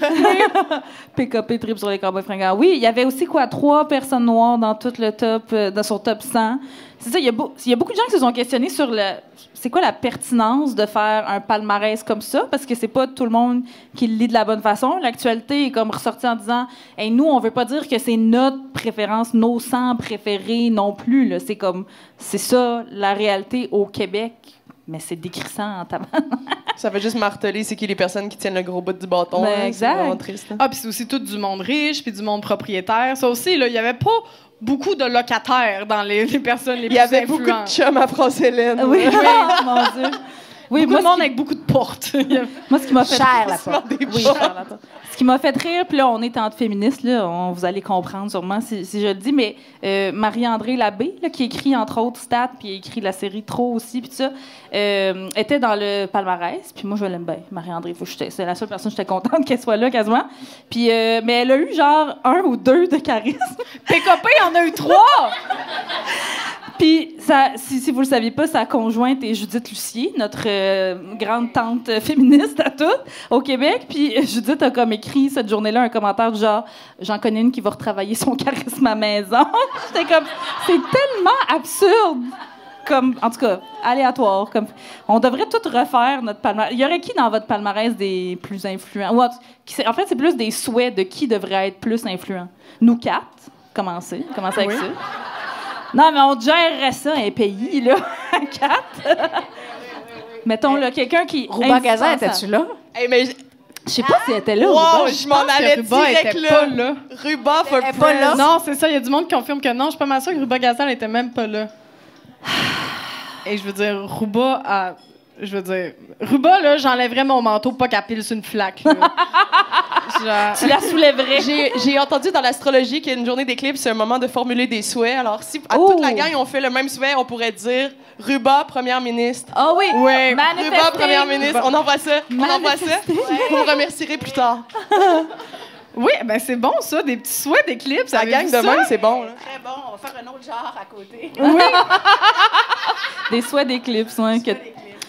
PKP trip sur les cowboys fringants. Oui, il y avait aussi, 3 personnes noires dans tout le top, dans son top 100. C'est ça, il y a beaucoup de gens qui se sont questionnés sur c'est quoi la pertinence de faire un palmarès comme ça, parce que c'est pas tout le monde qui le lit de la bonne façon. L'actualité est comme ressortie en disant, hey, nous, on veut pas dire que c'est notre préférence, nos 100 préférés non plus, là. C'est ça, la réalité au Québec. Mais c'est décrissant en tabac. Ça fait juste marteler c'est qui les personnes qui tiennent le gros bout du bâton. Ben, hein, exact. C'est vraiment triste. Hein. Ah, puis c'est aussi tout du monde riche, puis du monde propriétaire. Ça aussi, là, il y avait pas beaucoup de locataires dans les personnes les Il plus y avait beaucoup de influentes. chums à France-Hélène. Oui, mon Dieu. Oui, Beaucoup de moi, monde avec beaucoup de portes. moi, ce qui m'a fait... Cher, la porte. Oui, charlatan. Ce qui m'a fait rire, puis là, on est entre féministes, là, vous allez comprendre sûrement si je le dis, mais Marie-André Labbé, là, qui écrit entre autres Stat, puis écrit la série Trop aussi, puis tout ça, était dans le palmarès, puis moi, je l'aime bien, Marie-André. C'est la seule personne que j'étais contente qu'elle soit là, quasiment. Puis, mais elle a eu genre 1 ou 2 de charisme. PKP en a eu 3! Puis, si vous le saviez pas, sa conjointe est Judith Lucier, notre grande tante féministe à toutes, au Québec. Puis, Judith a comme écrit cette journée-là un commentaire du genre « J'en connais une qui va retravailler son charisme à maison. » J'étais comme « C'est tellement absurde! » Comme, en tout cas, aléatoire. Comme, on devrait tout refaire, notre palmarès. Il y aurait qui dans votre palmarès des plus influents? En fait, c'est plus des souhaits de qui devrait être plus influent. Nous 4, commencez avec ça. Non, mais on gérerait ça, un pays, là, à 4. Mettons, là, quelqu'un qui... Rouba Gazan, étais-tu là? Hey, mais Je sais pas si elle était là, wow, Rouba. je m'en allais Ruba direct était là. pas là. Ruba for Elle est pas là. press. Non, c'est ça. Il y a du monde qui confirme que non. Je suis pas mal sûre que Ruba Gazal était même pas là. Et je veux dire, Ruba, là, j'enlèverais mon manteau pour pas qu'elle pile sur une flaque. Là. Genre... Tu la soulèverais. J'ai entendu dans l'astrologie qu'une journée d'éclipse, c'est un moment de formuler des souhaits. Alors, si à Oh! toute la gang, on fait le même souhait, on pourrait dire Ruba, première ministre. Ah oui, Ouais. Ruba, première ministre. On envoie ça. On envoie ça. Manifester. Vous me remercierez plus tard. Oui, ben c'est bon, ça. Des petits souhaits d'éclipse. La gang de même, c'est bon. Là. Très bon, on va faire un autre genre à côté. Des souhaits d'éclipse, ouais.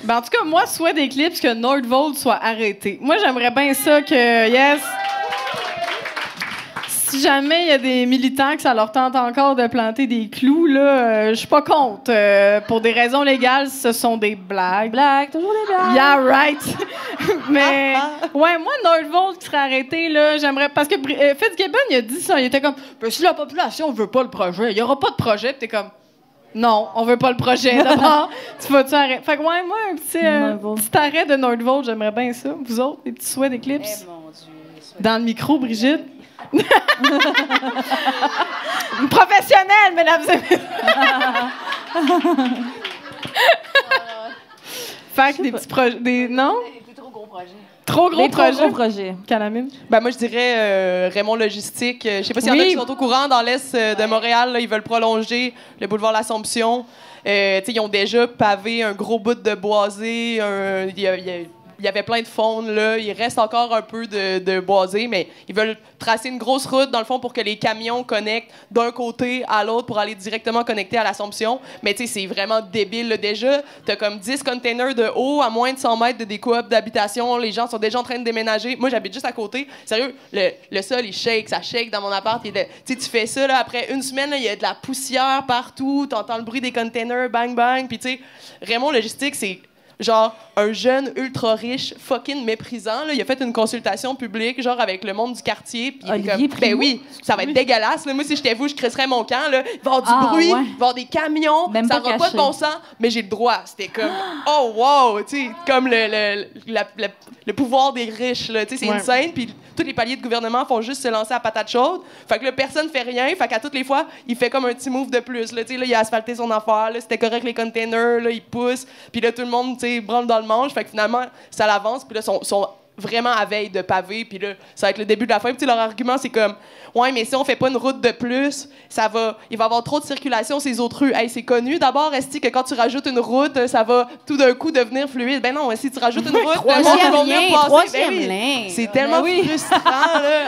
Ben, en tout cas, moi, souhait d'éclipse que Nordvolt soit arrêté. Moi, j'aimerais bien ça que, yes... Si jamais il y a des militants que ça leur tente encore de planter des clous, là, je suis pas contre. Pour des raisons légales, ce sont des blagues. Blague, toujours des blagues. Yeah, right. Mais, ouais, moi, Nordvolt qui serait arrêté, là, j'aimerais... Parce que Fitzgibbon, il a dit ça. Il était comme, ben, si la population veut pas le projet, il y aura pas de projet. Puis t'es comme, non, on veut pas le projet. D'abord, tu vas-tu arrêter? Fait que, ouais, moi, un petit arrêt de Nordvolt, j'aimerais bien ça. Vous autres, des petits souhaits d'éclipse? Mon Dieu. Dans le micro, Brigitte. Une professionnelle, mesdames et messieurs. Fait que des petits projets. Non? Des trop gros projets. Trop gros Des trop projets. gros projets. Calamine. Ben moi, je dirais Raymond Logistique. Je sais pas s'il y en a Oui. qui sont au courant. Dans l'Est de Montréal, là, ils veulent prolonger le boulevard L'Assomption. Ils ont déjà pavé un gros bout de boisé. Il y avait plein de faune, là. Il reste encore un peu de boisé, mais ils veulent tracer une grosse route, dans le fond, pour que les camions connectent d'un côté à l'autre pour aller directement connecter à l'Assomption. Mais tu sais, c'est vraiment débile, là. Déjà, t'as comme 10 containers de haut à moins de 100 mètres de des coops d'habitation. Les gens sont déjà en train de déménager. Moi, j'habite juste à côté. Sérieux, le sol, il shake. Ça shake dans mon appart. Tu sais, tu fais ça, là, après une semaine, il y a de la poussière partout. T'entends le bruit des containers, bang, bang. Puis tu sais, Raymond Logistique, c'est... genre, un jeune ultra riche, fucking méprisant, là, il a fait une consultation publique, genre, avec le monde du quartier, puis il était comme, ben oui, ça va être dégueulasse, là. Moi, si j'étais vous, je crisserais mon camp, là. Il va y avoir du bruit, il va y avoir des camions, même ça n'aura pas de bon sens, mais j'ai le droit. C'était comme, oh wow, tu sais, comme le pouvoir des riches, là, tu sais, c'est une scène, puis tous les paliers de gouvernement font juste se lancer à patate chaude. Fait que là, personne fait rien, fait qu'à toutes les fois, il fait comme un petit move de plus, là, tu sais, là, il a asphalté son affaire, là, c'était correct les containers, là, il pousse, puis là, tout le monde, tu sais, branle dans le manche, fait que finalement, ça l'avance, puis là, sont vraiment à veille de pavé, puis là, ça va être le début de la fin. Puis leur argument, c'est comme, ouais, mais si on fait pas une route de plus, il va y avoir trop de circulation ces autres rues. Hey, c'est connu. D'abord, est-ce que quand tu rajoutes une route, ça va tout d'un coup devenir fluide? Ben non, si tu rajoutes une route, troisième lien. C'est tellement frustrant, là.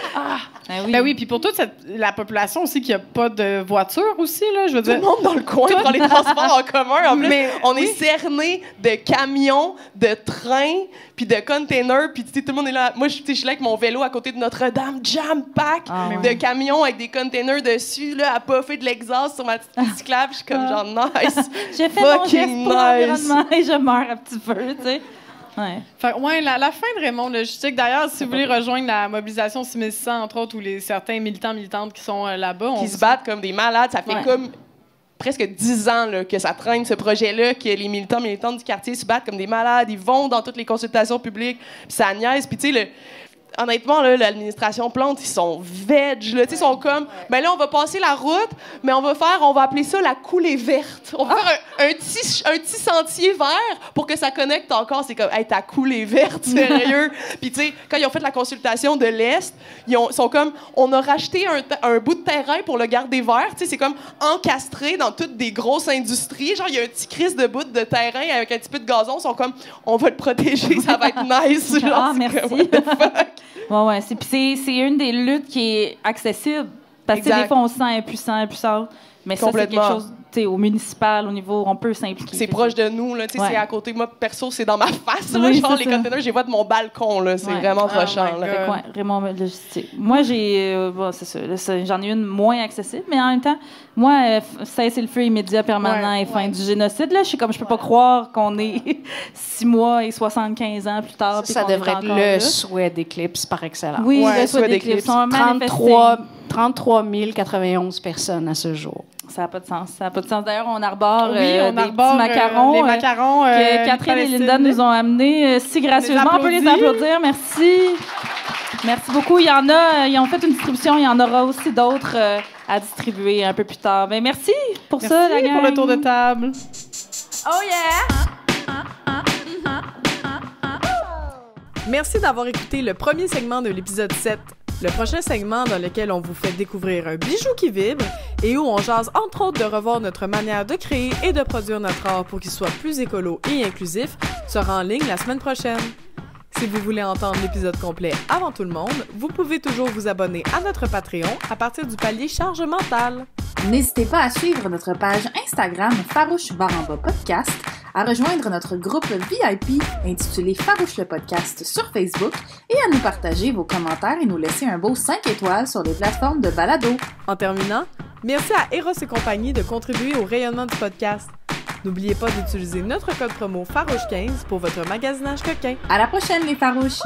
Ben oui, puis pour toute la population aussi qui a pas de voiture aussi, là, je veux dire. Tout le monde dans le coin prend les transports en commun. En plus, on est cerné de camions, de trains, puis de containers, puis tout le monde est là. Moi, je suis là avec mon vélo à côté de Notre-Dame, jam-pack de camions avec des containers dessus, là, à puffer de l'exhaust sur ma petite piste cyclable. Je suis comme genre, nice. J'ai fait mon geste pour l'environnement et je meurs un petit peu, tu sais. Ouais. Fait, la fin de Raymond Logistique. D'ailleurs, si vous voulez rejoindre la mobilisation 6600, entre autres, ou certains militants, militantes qui sont là-bas. Qui se battent comme des malades. Ça fait comme presque 10 ans là, que ça traîne, ce projet-là, que les militants, militantes du quartier se battent comme des malades. Ils vont dans toutes les consultations publiques, puis ça niaise. Puis tu sais, honnêtement, là, l'administration Plante, ils sont veg, là, ils sont comme, ben là, on va passer la route, mais on va appeler ça la coulée verte. On va faire un petit sentier vert pour que ça connecte encore. C'est comme, hey, ta coulée verte, sérieux. Puis, tu sais, quand ils ont fait la consultation de l'Est, ils sont comme, on a racheté un bout de terrain pour le garder vert. Tu sais, c'est comme encastré dans toutes des grosses industries. Genre, il y a un petit crisse de bout de terrain avec un petit peu de gazon. Ils sont comme, on va le protéger, ça va être nice. Genre, merci. Comme, what the fuck? Ouais. C'est une des luttes qui est accessible. Parce que des fois, on se sent impuissant. Mais ça, c'est quelque chose, tu sais, au municipal, au niveau, on peut s'impliquer. C'est proche de nous, là. Tu sais, c'est à côté. Moi, perso, c'est dans ma face, là. Genre, les containers, je les vois de mon balcon, là. C'est vraiment rushant, là. Raymond Logistique. Moi, c'est ça. J'en ai une moins accessible, mais en même temps, moi, cesser le feu immédiat, permanent et fin du génocide, là, je peux pas croire qu'on est 6 mois et 75 ans plus tard. Ça devrait être le souhait d'Éclipse par excellence. Oui, le souhait d'Éclipse. 33 091 personnes à ce jour. Ça n'a pas de sens. D'ailleurs, on arbore, des petits macarons, les macarons que Catherine et Linda nous ont amenés si gracieusement. On peut les applaudir. Merci. Merci beaucoup. Il y en a, ils ont fait une distribution. Il y en aura aussi d'autres à distribuer un peu plus tard. Mais merci pour ça, la gang. Merci pour le tour de table. Oh yeah! Merci d'avoir écouté le premier segment de l'épisode 7. Le prochain segment dans lequel on vous fait découvrir un bijou qui vibre et où on jase entre autres de revoir notre manière de créer et de produire notre art pour qu'il soit plus écolo et inclusif sera en ligne la semaine prochaine. Si vous voulez entendre l'épisode complet avant tout le monde, vous pouvez toujours vous abonner à notre Patreon à partir du palier charge mentale. N'hésitez pas à suivre notre page Instagram Farouche_Baramba Podcast, à rejoindre notre groupe VIP intitulé Farouche le Podcast sur Facebook et à nous partager vos commentaires et nous laisser un beau 5 étoiles sur les plateformes de balado. En terminant, merci à Eros et compagnie de contribuer au rayonnement du podcast. N'oubliez pas d'utiliser notre code promo Farouche15 pour votre magasinage coquin. À la prochaine les Farouches!